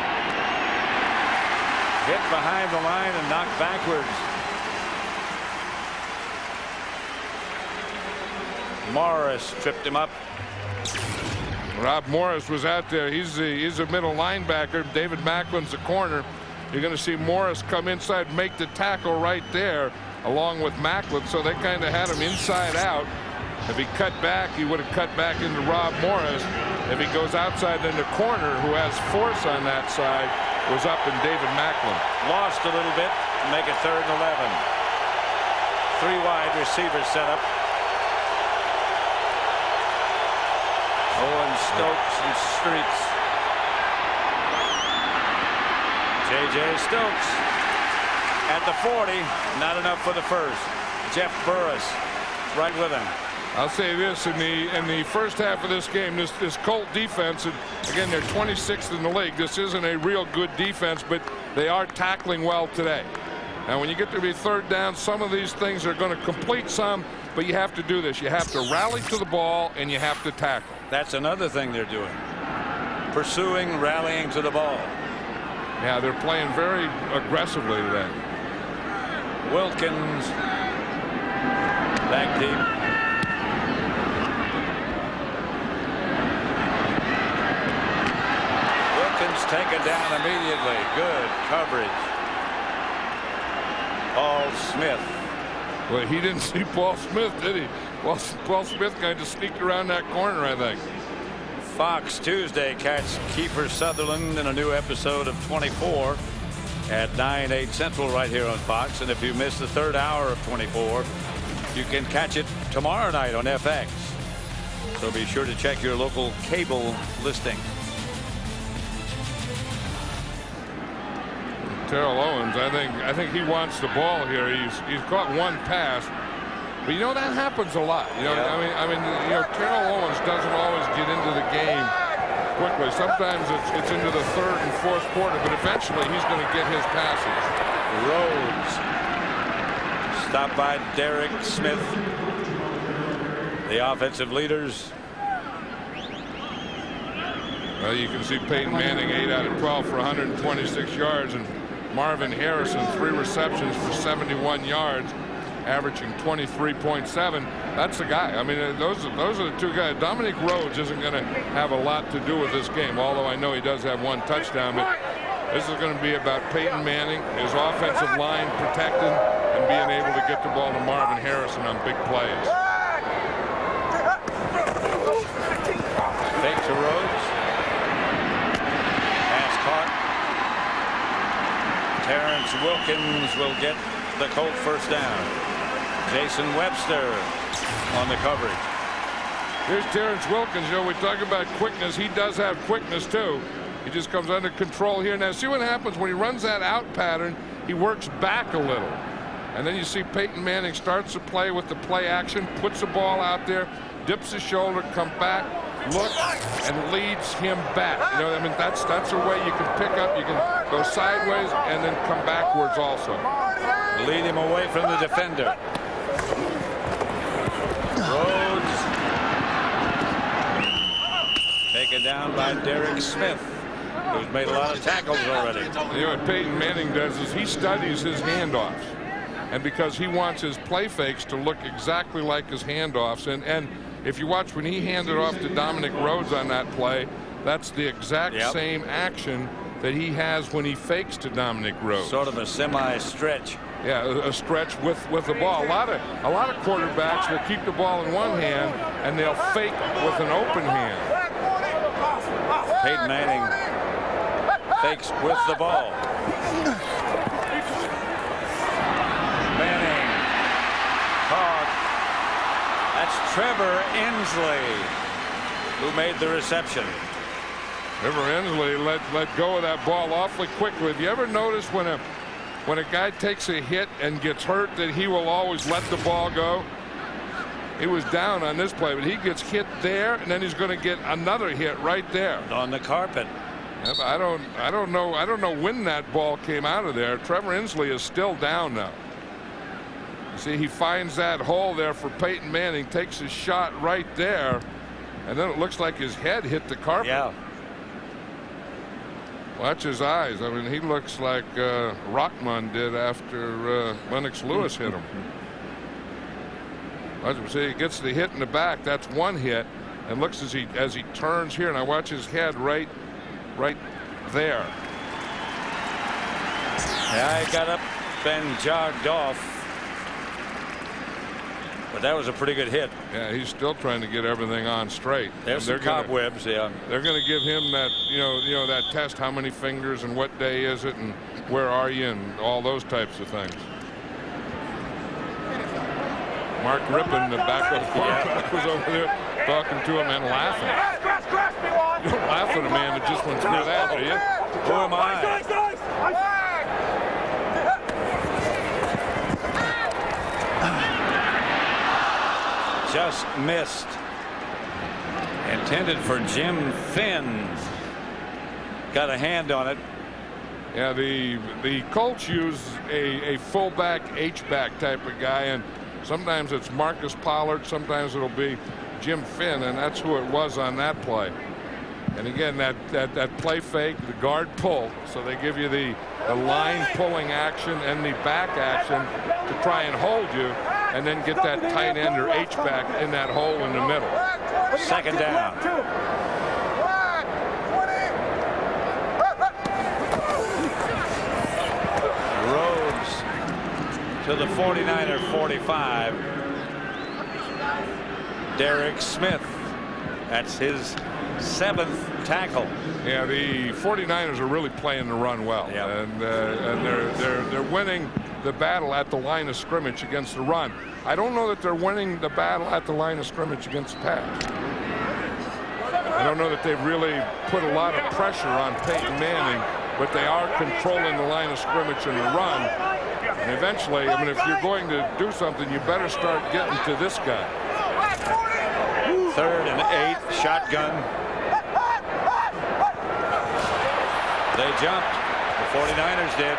Hit behind the line and knocked backwards. Morris tripped him up. Rob Morris was out there. He's a middle linebacker. David Macklin's the corner. You're going to see Morris come inside, make the tackle right there, along with Macklin. So they kind of had him inside out. If he cut back, he would have cut back into Rob Morris. If he goes outside, then the corner, who has force on that side, was up in David Macklin. Lost a little bit, make it 3rd and 11. 3 wide receivers set up. Owen, Stokes, and Streets. J.J. Stokes at the 40. Not enough for the first. Jeff Burris right with him. I'll say this, in the first half of this game, this Colt defense, and again, they're 26th in the league. This isn't a real good defense, but they are tackling well today. Now, when you get to be 3rd down, some of these things are going to complete some, but you have to do this. You have to rally to the ball, and you have to tackle. That's another thing they're doing. Pursuing, rallying to the ball. Yeah, they're playing very aggressively today. Wilkins back deep. Wilkins taken down immediately. Good coverage. Paul Smith. Well, he didn't see Paul Smith, did he? Paul Smith kind of sneaked around that corner, I think. Fox Tuesday, catch Kiefer Sutherland in a new episode of 24 at 9/8 Central right here on Fox. And if you miss the 3rd hour of 24, you can catch it tomorrow night on FX. So be sure to check your local cable listing. Terrell Owens, I think he wants the ball here. He's caught 1 pass, but you know that happens a lot. You know, I mean, you know, Terrell Owens doesn't always get into the game quickly. Sometimes it's into the 3rd and 4th quarter, but eventually he's going to get his passes. Rhodes stopped by Derek Smith, the offensive leaders. Well, you can see Peyton Manning 8 out of 12 for 126 yards, and Marvin Harrison 3 receptions for 71 yards. averaging 23.7. That's the guy. I mean, those are the two guys. Dominic Rhodes isn't going to have a lot to do with this game, although I know he does have one touchdown. But this is going to be about Peyton Manning, his offensive line protecting, and being able to get the ball to Marvin Harrison on big plays. Fake to Rhodes. Pass caught. Terrence Wilkins will get the Colt first down. Jason Webster on the coverage. Here's Terrence Wilkins. You know, we talk about quickness. He does have quickness too. He just comes under control here. Now see what happens when he runs that out pattern. He works back a little. And then you see Peyton Manning starts to play with the play action, puts the ball out there, dips his shoulder, come back, looks, and leads him back. You know, I mean, that's a way you can pick up. You can go sideways and then come backwards also. Lead him away from the defender. Rhodes taken down by Derek Smith, who's made a lot of tackles already. You know what Peyton Manning does is he studies his handoffs. And because he wants his play fakes to look exactly like his handoffs. And if you watch when he handed off to Dominic Rhodes on that play, that's the exact same action that he has when he fakes to Dominic Rhodes. Sort of a semi-stretch. Yeah, a stretch with the ball. A lot of quarterbacks will keep the ball in one hand and they'll fake with an open hand. Peyton Manning fakes with the ball. Manning caught. That's Trevor Inslee who made the reception. Trevor Inslee let go of that ball awfully quickly. Have you ever noticed when a guy takes a hit and gets hurt that he will always let the ball go? He was down on this play, but he gets hit there, and then he's going to get another hit right there on the carpet. Yep, I don't know when that ball came out of there. Trevor Inslee is still down now. See, he finds that hole there for Peyton Manning, takes his shot right there, and then it looks like his head hit the carpet. Yeah. Watch his eyes. I mean, he looks like Rockman did after Lennox Lewis hit him. Watch him. See, he gets the hit in the back. That's one hit, and looks as he turns here, and I watch his head right there. Yeah, he got up and jogged off. But that was a pretty good hit. Yeah, he's still trying to get everything on straight. There's some cobwebs, yeah. They're going to give him that, you know, that test. How many fingers and what day is it and where are you and all those types of things. Mark Rippon, the backup quarterback, was over there talking to him and laughing. You don't laugh at a man that just went through that, do you? Who am I? Just missed. Intended for Jim Finn. Got a hand on it. Yeah, the Colts use a fullback H-back type of guy, and sometimes it's Marcus Pollard, sometimes it'll be Jim Finn, and that's who it was on that play. And again, that play fake, the guard pull, so they give you the line pulling action and the back action to try and hold you, and then get that tight end or H-back in that hole in the middle. Second down. Rhodes to the 49er 45. Derek Smith. That's his 7th tackle. Yeah, the 49ers are really playing the run well. Yep. And they're winning the battle at the line of scrimmage against the run. I don't know that they're winning the battle at the line of scrimmage against the pass. I don't know that they've really put a lot of pressure on Peyton Manning, but they are controlling the line of scrimmage and the run. And eventually, I mean, if you're going to do something, you better start getting to this guy. 3rd and 8, shotgun. They jumped. The 49ers did.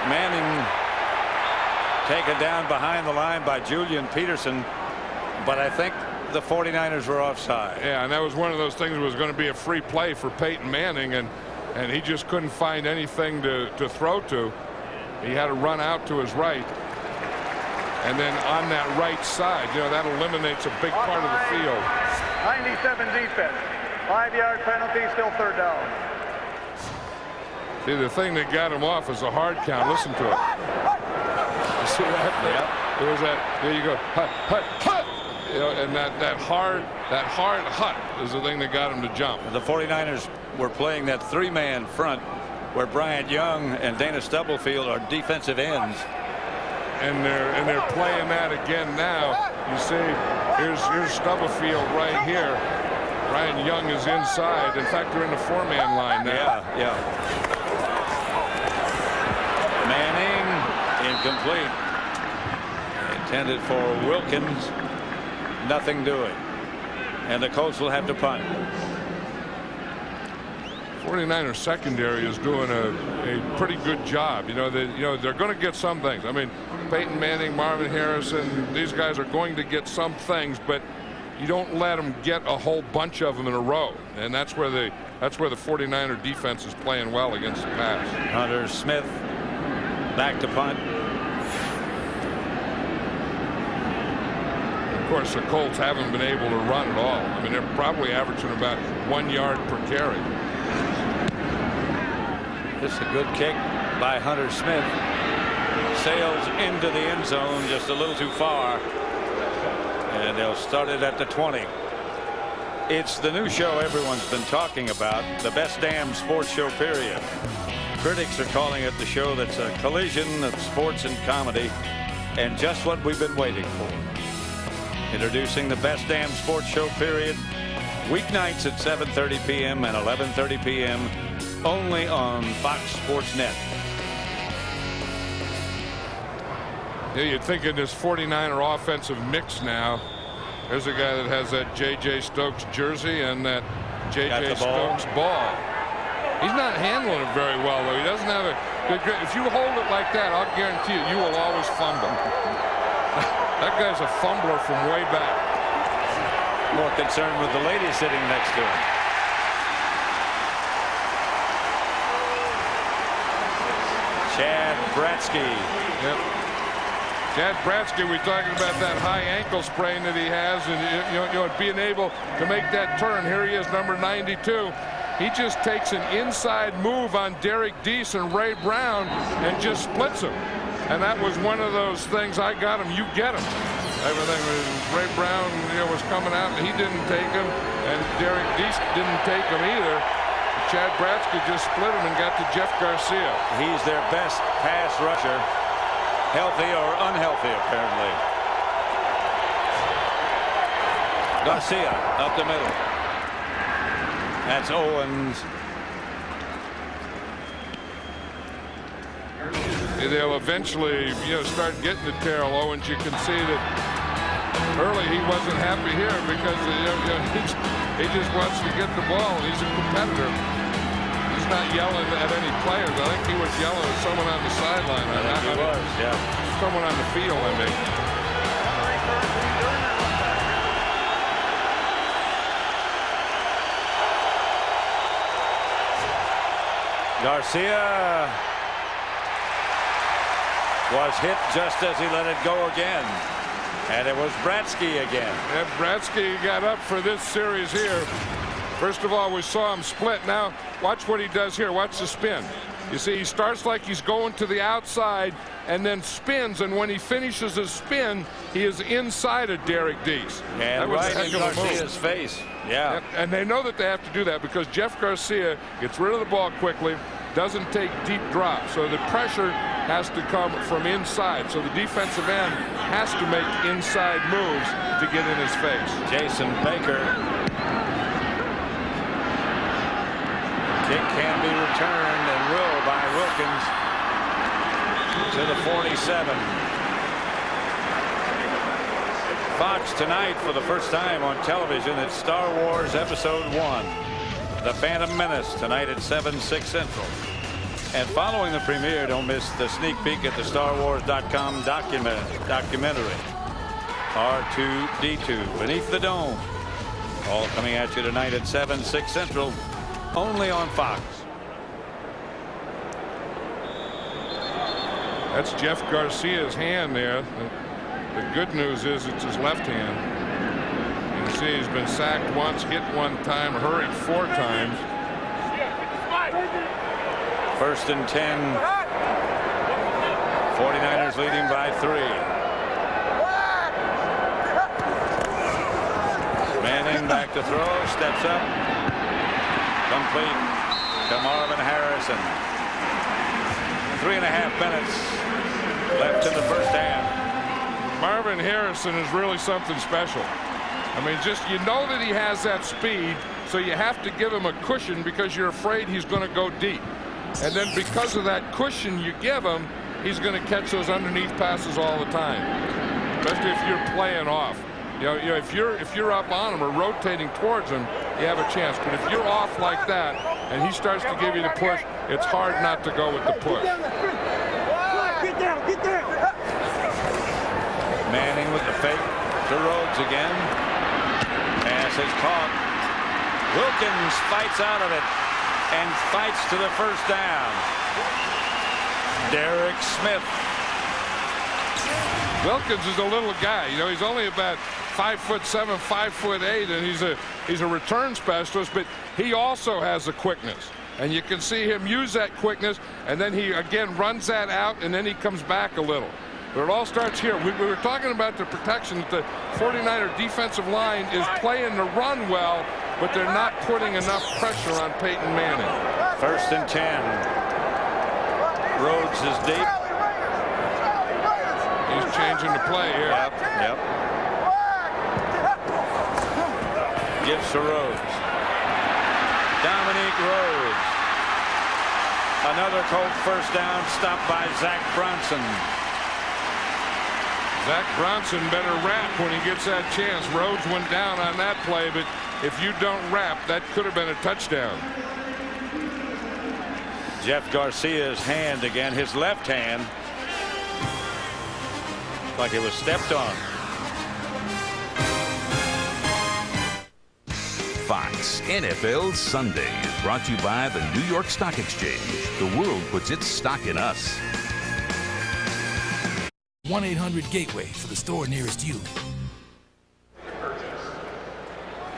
Manning taken down behind the line by Julian Peterson, but I think the 49ers were offside. Yeah, and that was one of those things that was going to be a free play for Peyton Manning, and he just couldn't find anything to throw to. He had to run out to his right. And then on that right side, you know, that eliminates a big part of the field. 97 defense. 5-yard penalty, still third down. See, the thing that got him off is a hard count. Listen to it. You see that? Yeah. There was that. There you go. Hut, hut, hut. You know, and that hard hut is the thing that got him to jump. The 49ers were playing that 3-man front where Bryant Young and Dana Stubblefield are defensive ends. And they're playing that again now. You see, here's Stubblefield right here. Bryant Young is inside. In fact, they're in the 4-man line now. Yeah. Manning, incomplete. Intended for Wilkins. Nothing doing. And the Colts will have to punt. 49ers secondary is doing a pretty good job. You know, they're going to get some things. I mean, Peyton Manning, Marvin Harrison, these guys are going to get some things, but you don't let them get a whole bunch of them in a row. And that's where the 49er defense is playing well against the pass. Hunter Smith back to punt. Of course, the Colts haven't been able to run at all. I mean, they're probably averaging about 1 yard per carry. This is a good kick by Hunter Smith. Sails into the end zone just a little too far. And they'll start it at the 20. It's the new show everyone's been talking about, the best damn sports show, period. Critics are calling it the show that's a collision of sports and comedy, and just what we've been waiting for. Introducing the best damn sports show, period. Weeknights at 7:30 p.m. and 11:30 p.m. only on Fox Sports Net. Yeah, you'd think in this 49er offensive mix now, there's a guy that has that J.J. Stokes jersey and that J.J. Stokes ball. He's not handling it very well, though. He doesn't have a good grip. If you hold it like that, I'll guarantee you will always fumble. That guy's a fumbler from way back. More concerned with the lady sitting next to him. Chad Bratsky. Yep. Chad Bratsky, we're talking about that high ankle sprain that he has, and you know, being able to make that turn. Here he is, number 92. He just takes an inside move on Derek Deese and Ray Brown and just splits him. And that was one of those things. I got him, you get him. Everything was, Ray Brown, you know, was coming out, and he didn't take him, and Derek Deese didn't take him either. Chad Bratsky just split him and got to Jeff Garcia. He's their best pass rusher, healthy or unhealthy, apparently. Garcia up the middle. That's Owens. They'll eventually, you know, start getting to Terrell Owens. You can see that early he wasn't happy here because he just wants to get the ball. He's a competitor. He's not yelling at any players. I think he was yelling at someone on the sideline. He was, yeah. Someone on the field, I mean. Garcia was hit just as he let it go again. And it was Bratsky again. And Bratsky got up for this series here. First of all, we saw him split. Now, watch what he does here. Watch the spin. You see, he starts like he's going to the outside and then spins. And when he finishes his spin, he is inside of Derek Deese. And that was right in Garcia's face. Yeah. And they know that they have to do that because Jeff Garcia gets rid of the ball quickly, doesn't take deep drops. So the pressure has to come from inside. So the defensive end has to make inside moves to get in his face. Jason Baker. Kick can be returned and will by Wilkins to the 47. Fox tonight for the first time on television. It's Star Wars Episode 1. The Phantom Menace tonight at 7/6 Central. And following the premiere, don't miss the sneak peek at the StarWars.com documentary. R2-D2 Beneath the Dome. All coming at you tonight at 7/6 Central. Only on Fox. That's Jeff Garcia's hand there. The good news is it's his left hand. You can see he's been sacked once, hit one time, hurried 4 times. 1st and 10. 49ers leading by 3. Manning back to throw, steps up, complete to Marvin Harrison. 3.5 minutes left in the first half. Marvin Harrison is really something special. I mean, just, you know that he has that speed, so you have to give him a cushion because you're afraid he's going to go deep. And then because of that cushion you give him, he's going to catch those underneath passes all the time, especially if you're playing off. You know, if you're up on him or rotating towards him, you have a chance. But if you're off like that and he starts to give you the push, it's hard not to go with the push. Manning with the fake to Rhodes again. Pass is caught. Wilkins fights out of it and fights to the first down. Derek Smith. Wilkins is a little guy. You know, he's only about 5'7", 5'8", and he's a return specialist, but he also has the quickness. And you can see him use that quickness, and then he again runs that out, and then he comes back a little. But it all starts here. We were talking about the protection. The 49er defensive line is playing the run well, but they're not putting enough pressure on Peyton Manning. 1st and 10. Rhodes is deep. He's changing the play here. Yep. Gives to Rhodes. Dominique Rhodes. Another Colt first down, stopped by Zach Bronson. Zach Bronson better wrap when he gets that chance. Rhodes went down on that play, but if you don't wrap, that could have been a touchdown. Jeff Garcia's hand again, his left hand, like it was stepped on. Fox NFL Sunday is brought to you by the New York Stock Exchange. The world puts its stock in us. 1-800-GATEWAY for the store nearest you.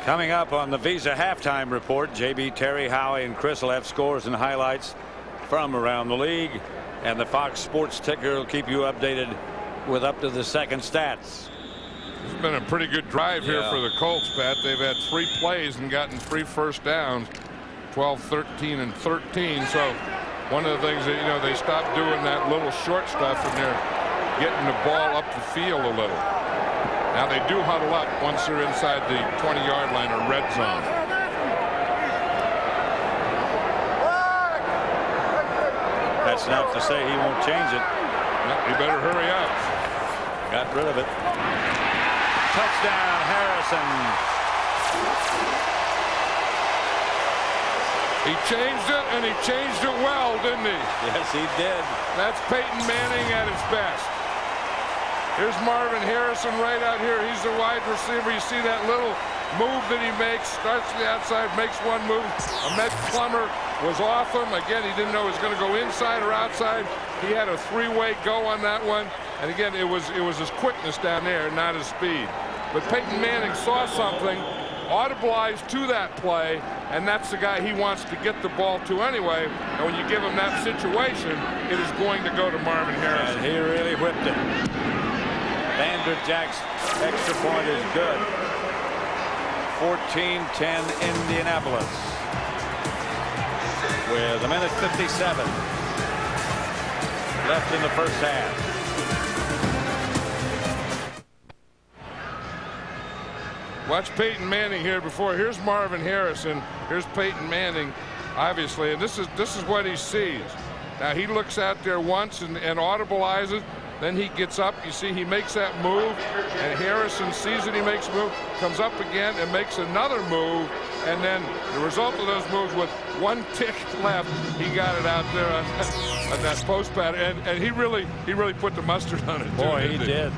Coming up on the Visa halftime report, JB, Terry, Howie, and Chris will have scores and highlights from around the league, and the Fox Sports ticker will keep you updated with up to the second stats. It's been a pretty good drive here for the Colts, Pat. They've had 3 plays and gotten 3 first downs, 12, 13, and 13. So one of the things that, you know, they stopped doing that little short stuff, and they're getting the ball up the field a little. Now they do huddle up once they're inside the 20-yard line or red zone. That's not to say he won't change it. No, he better hurry up. Got rid of it. Touchdown, Harrison. He changed it, and he changed it well, didn't he? Yes, he did. That's Peyton Manning at his best. Here's Marvin Harrison right out here. He's the wide receiver. You see that little move that he makes. Starts to the outside, makes one move. Ahmed Plummer was off him. Again, he didn't know he was going to go inside or outside. He had a 3-way go on that one. And again, it was his quickness down there, not his speed. But Peyton Manning saw something, audibilized to that play, and that's the guy he wants to get the ball to anyway. And when you give him that situation, it is going to go to Marvin Harrison. And he really whipped it. Vanderjack's extra point is good. 14-10 Indianapolis. With a minute 57 left in the first half. Watch Peyton Manning here before. Here's Marvin Harrison. Here's Peyton Manning, obviously, and this is what he sees. Now he looks out there once and audibilizes. Then he gets up. You see he makes that move, and Harrison sees it. He makes a move, comes up again, and makes another move. And then the result of those moves, with 1 tick left, he got it out there on that post pad, and he really put the mustard on it. Boy, he did.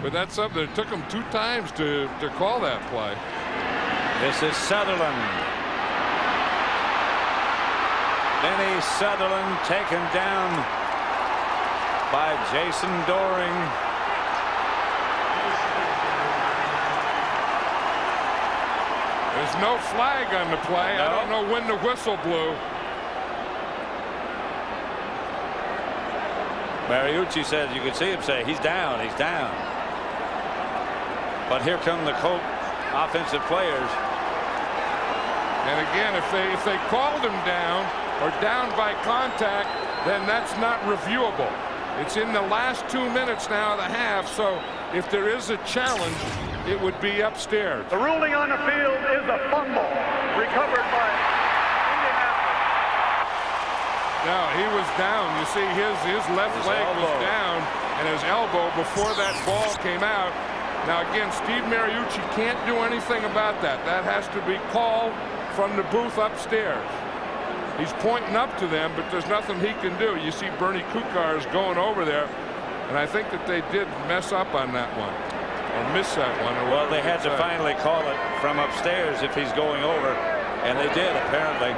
But that's something that took him 2 times to call that play. This is Sutherland. Denny Sutherland taken down by Jason Doring. There's no flag on the play. No. I don't know when the whistle blew. Mariucci said, you could see him say, he's down, he's down. But here come the Colt offensive players. And again, if they called him down or down by contact, then that's not reviewable. It's in the last 2 minutes now of the half, so if there is a challenge, it would be upstairs. The ruling on the field is a fumble recovered by Indianapolis. Now, he was down. You see his left leg was down and his elbow before that ball came out. Now, again, Steve Mariucci can't do anything about that. That has to be called from the booth upstairs. He's pointing up to them, but there's nothing he can do. You see Bernie Kukar is going over there, and I think that they did mess up on that one, or miss that one. Or well, they had to finally call it from upstairs if he's going over, and they did, apparently.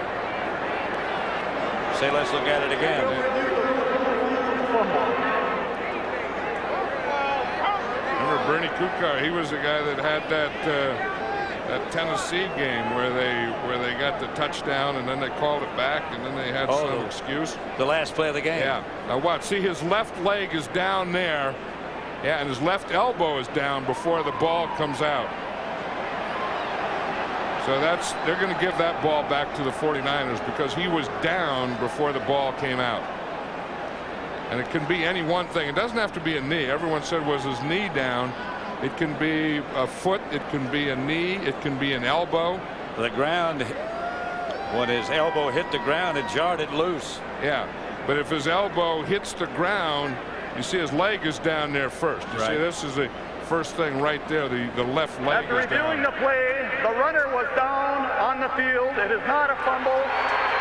Say, let's look at it again. Remember Bernie Kukar? He was the guy that had that Tennessee game where they got the touchdown and then they called it back and then they had some excuse. The last play of the game. Yeah. Now watch. See, his left leg is down there. Yeah, and his left elbow is down before the ball comes out. So they're going to give that ball back to the 49ers because he was down before the ball came out. And it can be any one thing. It doesn't have to be a knee. Everyone said, was his knee down? It can be a foot. It can be a knee. It can be an elbow. The ground, when his elbow hit the ground, it jarred it loose. Yeah, but if his elbow hits the ground, you see his leg is down there first. You see, this is the first thing right there. The left leg After is down. reviewing the play, the runner was down on the field. It is not a fumble.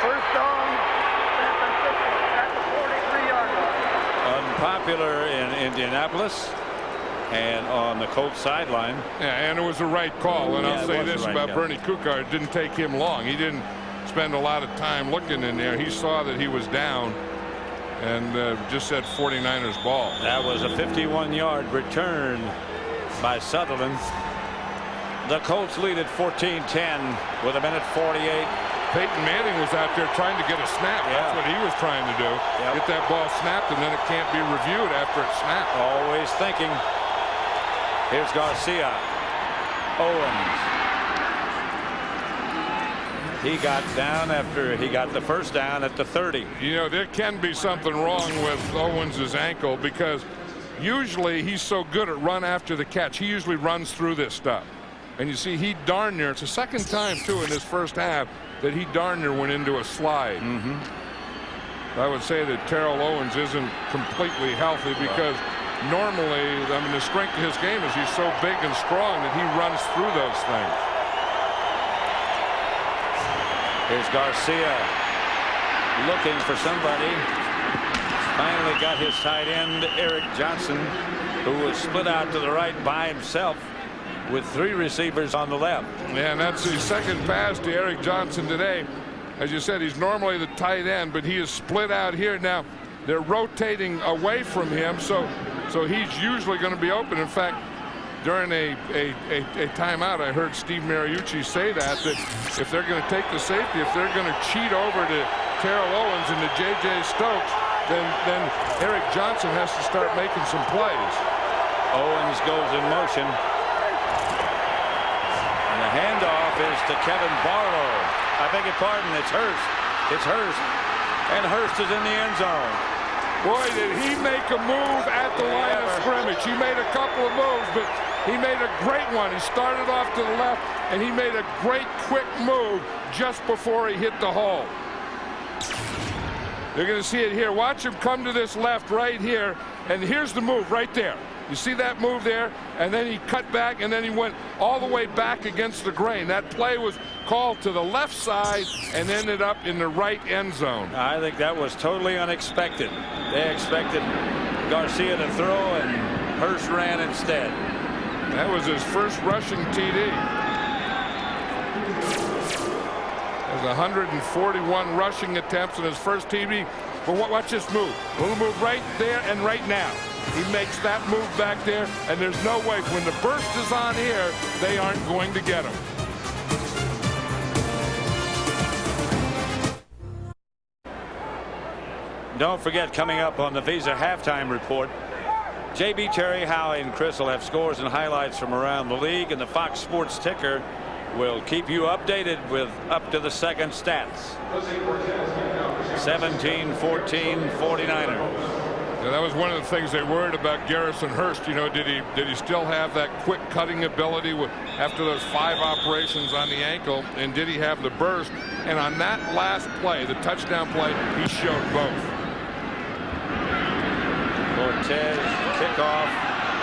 First down, San Francisco at the 43-yard line. Unpopular in Indianapolis and on the Colts sideline. Yeah, and it was the right call. And I'll say this about Bernie Kukar. It didn't take him long. He didn't spend a lot of time looking in there. He saw that he was down and just said 49ers ball. That was a 51-yard return by Sutherland. The Colts lead at 14-10 with a minute 48. Peyton Manning was out there trying to get a snap. That's what he was trying to do. Get that ball snapped, and then it can't be reviewed after it's snapped. Always thinking. Here's Garcia. Owens. He got down after he got the first down at the 30. You know, there can be something wrong with Owens' ankle because usually he's so good at run after the catch. He usually runs through this stuff. And you see, he darn near, it's the second time, too, in this first half that he darn near went into a slide. I would say that Terrell Owens isn't completely healthy because normally, I mean, the strength of his game is he's so big and strong that he runs through those things. Here's Garcia looking for somebody. Finally got his tight end, Eric Johnson, who was split out to the right by himself with 3 receivers on the left. Yeah, and that's his second pass to Eric Johnson today. As you said, he's normally the tight end, but he is split out here. Now, they're rotating away from him, so he's usually going to be open. In fact, during a timeout, I heard Steve Mariucci say that if they're going to take the safety, if they're going to cheat over to Terrell Owens and to J.J. Stokes, then Eric Johnson has to start making some plays. Owens goes in motion. And the handoff is to Kevin Barlow. I beg your pardon, it's Hurst. It's Hurst. And Hurst is in the end zone. Boy, did he make a move at the line of scrimmage. He made a couple of moves, but he made a great one. He started off to the left, and he made a great quick move just before he hit the hole. You're going to see it here. Watch him come to this left right here, and here's the move right there. You see that move there? And then he cut back, and then he went all the way back against the grain. That play was called to the left side and ended up in the right end zone. I think that was totally unexpected. They expected Garcia to throw, and Hurst ran instead. That was his first rushing TD. There's 141 rushing attempts in his first TD. But watch this move. A little move right there and right now. He makes that move back there, and there's no way. When the burst is on here, they aren't going to get him. Don't forget, coming up on the Visa halftime report, J.B. Terry, Howie, and Chris will have scores and highlights from around the league, and the Fox Sports ticker will keep you updated with up-to-the-second stats. 17-14 49ers. Yeah, that was one of the things they worried about Garrison Hurst. You know, did he still have that quick cutting ability after those 5 operations on the ankle, and did he have the burst? And on that last play, the touchdown play, he showed both. Cortez, kickoff.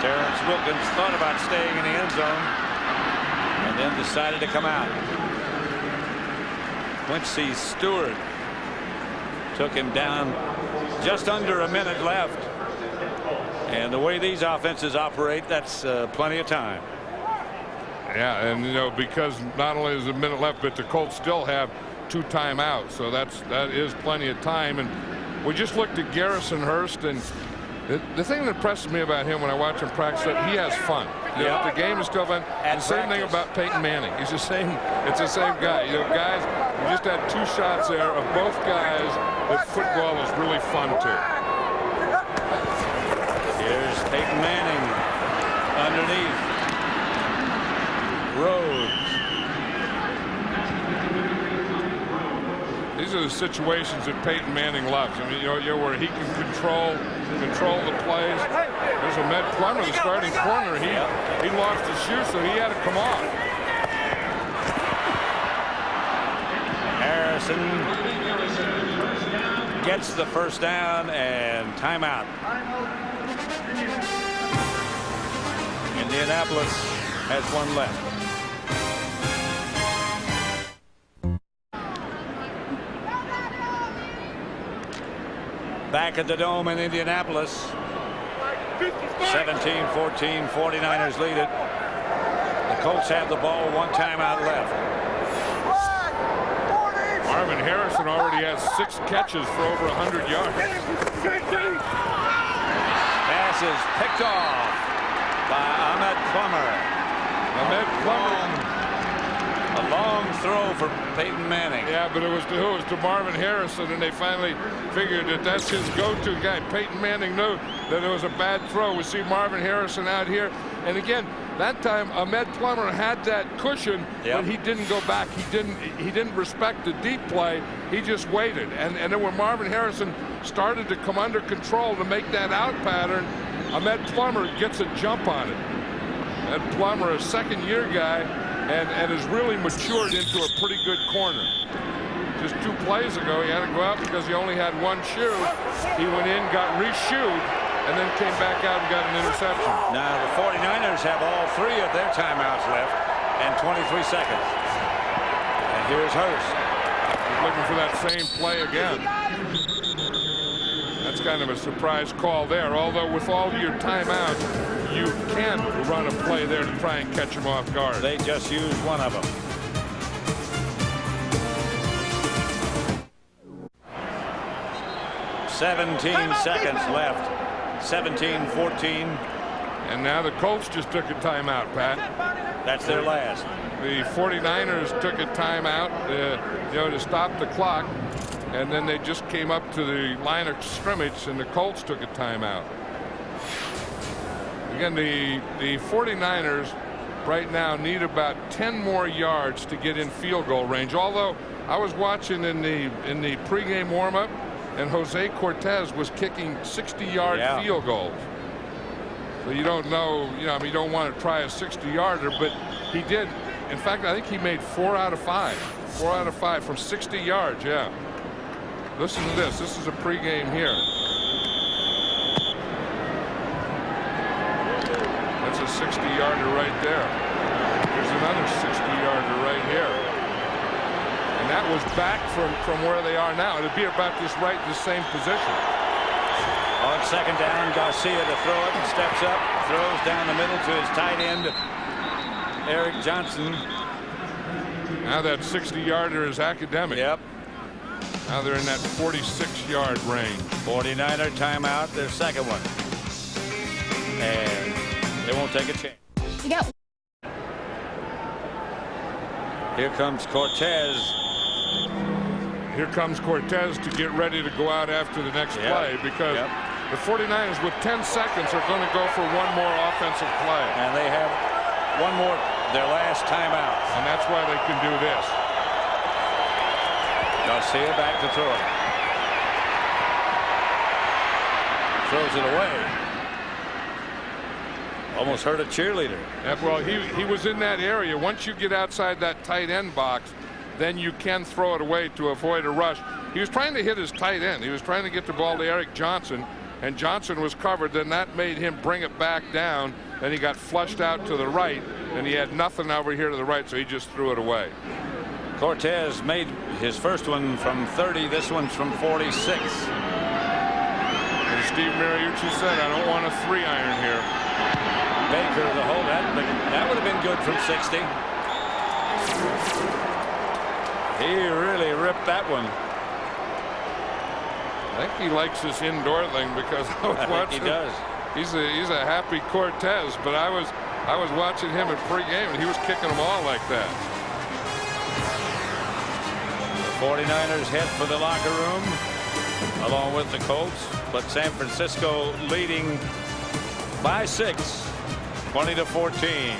Terrence Wilkins thought about staying in the end zone and then decided to come out. Quincy Stewart took him down. Just under a minute left. And the way these offenses operate, that's plenty of time. Yeah, and you know, because not only is a minute left, but the Colts still have 2 timeouts, so that is plenty of time. And we just looked at Garrison Hurst, and the thing that impresses me about him when I watch him practice, that he has fun. You know, the game is still fun. And the same thing about Peyton Manning. He's the same. It's the same guy. You know, guys, we just had 2 shots there of both guys that football is really fun too. Here's Peyton Manning underneath. Rhodes. These are the situations that Peyton Manning loves. I mean, you know, where he can control the plays. There's Ahmed Plummer, the starting corner. He lost his shoe, so he had to come off. Harrison gets the first down, and timeout. Indianapolis has 1 left. Back at the Dome in Indianapolis. 17-14, 49ers lead it. The Colts have the ball, 1 timeout left. Marvin Harrison already has 6 catches for over 100 yards. Pass is picked off by Ahmed Plummer. Ahmed Plummer. A long throw for Peyton Manning. Yeah, but it was to Marvin Harrison, and they finally figured that that's his go-to guy. Peyton Manning knew that it was a bad throw. We see Marvin Harrison out here, and again, that time Ahmed Plummer had that cushion, but he didn't go back. He didn't respect the deep play. He just waited, and then when Marvin Harrison started to come under control to make that out pattern, Ahmed Plummer gets a jump on it. And Plummer, a second-year guy, and has really matured into a pretty good corner. Just 2 plays ago, he had to go out because he only had 1 shoe. He went in, got re-shoed, and then came back out and got an interception. Now the 49ers have all 3 of their timeouts left and 23 seconds. And here's Hurst. He's looking for that same play again. That's kind of a surprise call there. Although with all your timeouts, you can run a play there to try and catch him off guard. They just used 1 of them. "17 seconds left. 17-14. And now the Colts just took a timeout, Pat. That's their last. The 49ers took a timeout, you know, to stop the clock. And then they just came up to the line of scrimmage, and the Colts took a timeout. Again, the 49ers right now need about 10 more yards to get in field goal range. Although I was watching in the pregame warmup, and Jose Cortez was kicking 60-yard field goals. So you don't know, you know, I mean, you don't want to try a 60-yarder, but he did. In fact, I think he made 4 out of 5. 4 out of 5 from 60 yards. Yeah. Listen to this. This is a pregame here. That's a 60-yarder right there. There's another 60-yarder right here. And that was back from where they are now. It'd be about this right in the same position. On 2nd down, Garcia to throw it, and steps up, throws down the middle to his tight end, Eric Johnson. Now that 60-yarder is academic. Yep. Now they're in that 46-yard range. 49er timeout, their second one. And they won't take a chance. You got. Here comes Cortez. Here comes Cortez to get ready to go out after the next play, because the 49ers with 10 seconds are going to go for one more offensive play. And they have one more, their last timeout. And that's why they can do this. Garcia back to throw it. Throws it away. Almost hurt a cheerleader. Well, he was in that area. Once you get outside that tight end box, then you can throw it away to avoid a rush. He was trying to hit his tight end. He was trying to get the ball to Eric Johnson, and Johnson was covered. Then that made him bring it back down. Then he got flushed out to the right, and he had nothing over here to the right, so he just threw it away. Cortez made his first one from 30. This one's from 46. And Steve Mariucci said, I don't want a 3-iron here. Baker the hole. That would have been good from 60. He really ripped that one. I think he likes this indoor thing, because I was watching. He does. He's a happy Cortez, but I was watching him at pregame, and he was kicking them all like that. The 49ers head for the locker room along with the Colts, but San Francisco leading by 6, 20-14.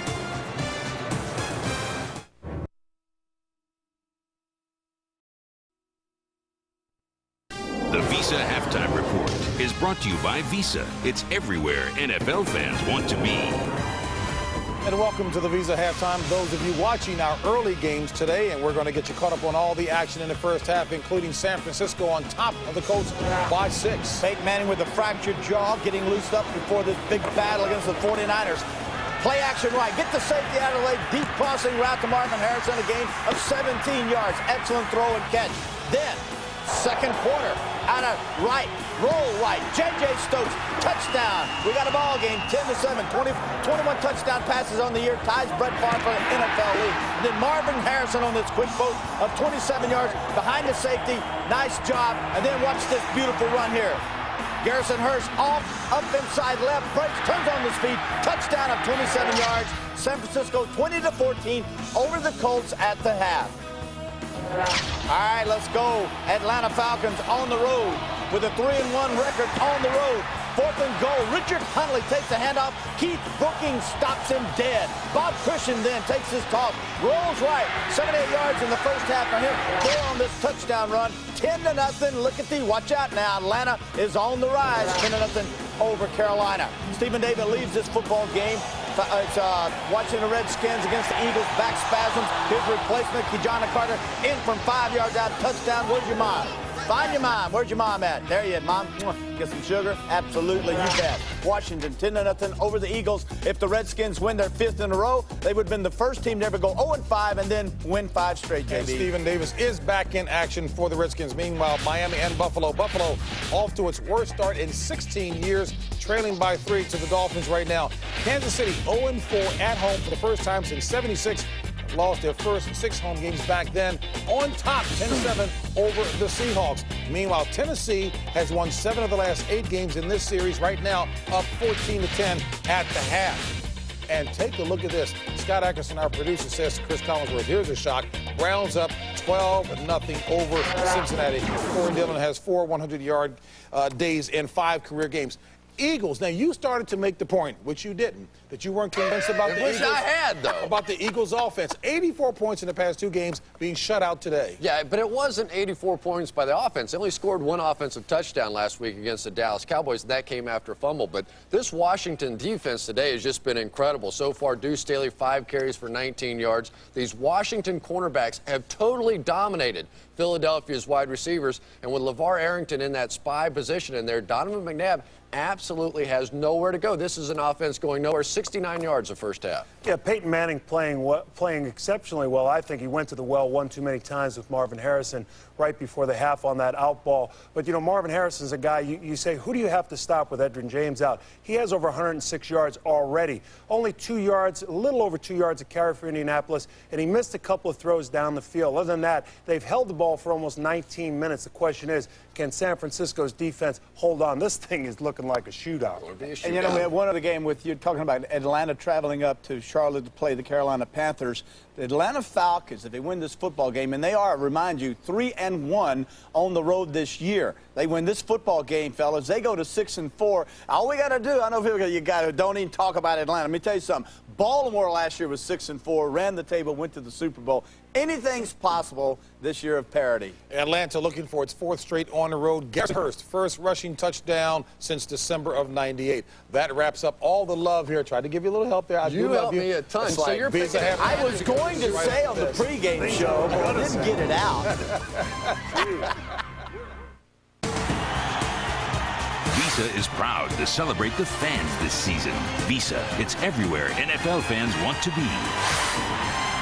The Visa Halftime Report is brought to you by Visa. It's everywhere NFL fans want to be. And welcome to the Visa Halftime. Those of you watching our early games today, and we're going to get you caught up on all the action in the first half, including San Francisco on top of the Colts by 6. Peyton Manning with a fractured jaw getting loosed up before this big battle against the 49ers. Play action right. Get the safety out of the way. Deep crossing route to Marvin Harrison. A gain of 17 yards. Excellent throw and catch. Then, second quarter, out of right, roll right. J.J. Stokes, touchdown. We got a ball game, 10-7. 21 touchdown passes on the year. Ties Brett Favre for the NFL league. And then Marvin Harrison on this quick boat of 27 yards behind the safety. Nice job. And then watch this beautiful run here. Garrison Hurst off, up inside left, breaks, turns on the speed, touchdown of 27 yards. San Francisco 20-14 over the Colts at the half. All right, let's go. Atlanta Falcons on the road with a 3-1 record on the road. 4th and goal. Richard Huntley takes the handoff. Keith Brookings stops him dead. Bob Cushion then takes his toss. Rolls right. 7-8 yards in the first half for him. They're on this touchdown run. 10-0. Look at the watch out now. Atlanta is on the rise. 10-0 over Carolina. Stephen David leaves this football game. It's watching the Redskins against the Eagles. Back spasms. His replacement, Kijana Carter, in from 5 yards out. Touchdown. Where's your mom? Find your mom. Where's your mom at? There you is, Mom. Get some sugar? Absolutely, you bet. Washington 10-0 over the Eagles. If the Redskins win their 5th in a row, they would have been the first team to ever go 0-5 and then win 5 straight, JB. And Stephen Davis is back in action for the Redskins. Meanwhile, Miami and Buffalo. Buffalo off to its worst start in 16 years, trailing by 3 to the Dolphins right now. Kansas City 0-4 at home for the first time since '76. Lost their first 6 home games back then. On top, 10-7 over the Seahawks. Meanwhile, Tennessee has won 7 of the last 8 games in this series. Right now, up 14-10 at the half. And take a look at this. Scott Ackerson, our producer, says to Chris Collinsworth, here's a shock. Browns up 12-0 over Cincinnati. Corey Dillon has 4 100-yard days in 5 career games. Eagles. Now, you started to make the point, which you didn't, that you weren't convinced about the Eagles. I had, though. About the Eagles' offense. 84 points in the past 2 games, being shut out today. Yeah, but it wasn't 84 points by the offense. They only scored 1 offensive touchdown last week against the Dallas Cowboys, and that came after a fumble. But this Washington defense today has just been incredible. So far, Deuce Staley, 5 carries for 19 yards. These Washington cornerbacks have totally dominated Philadelphia's wide receivers. And with LeVar Arrington in that spy position in there, Donovan McNabb absolutely has nowhere to go. This is an offense going nowhere. 69 yards the first half. Yeah, Peyton Manning playing exceptionally well. I think he went to the well one too many times with Marvin Harrison. right before the half on that out ball. But, you know, Marvin Harrison's a guy, you say, who do you have to stop with Edgerrin James out? He has over 106 yards already. Only 2 yards, a little over 2 yards of carry for Indianapolis, and he missed a couple of throws down the field. Other than that, they've held the ball for almost 19 minutes. The question is, can San Francisco's defense hold on? This thing is looking like a shootout. And, you know, we have one other game with you talking about Atlanta traveling up to Charlotte to play the Carolina Panthers. The Atlanta Falcons, if they win this football game, and they are, remind you, 3-1 on the road this year. They win this football game, fellas. They go to 6-4. All we got to do, I know people don't even talk about Atlanta. Let me tell you something. Baltimore last year was 6-4, ran the table, went to the Super Bowl. Anything's possible this year of parity. Atlanta looking for its 4th straight on the road. Garrett Hurst, first rushing touchdown since December of '98. That wraps up all the love here. Tried to give you a little help there. You helped me a ton. So you're picking. I was going to say on the pregame show, but I didn't get it out. Visa is proud to celebrate the fans this season. Visa, it's everywhere NFL fans want to be.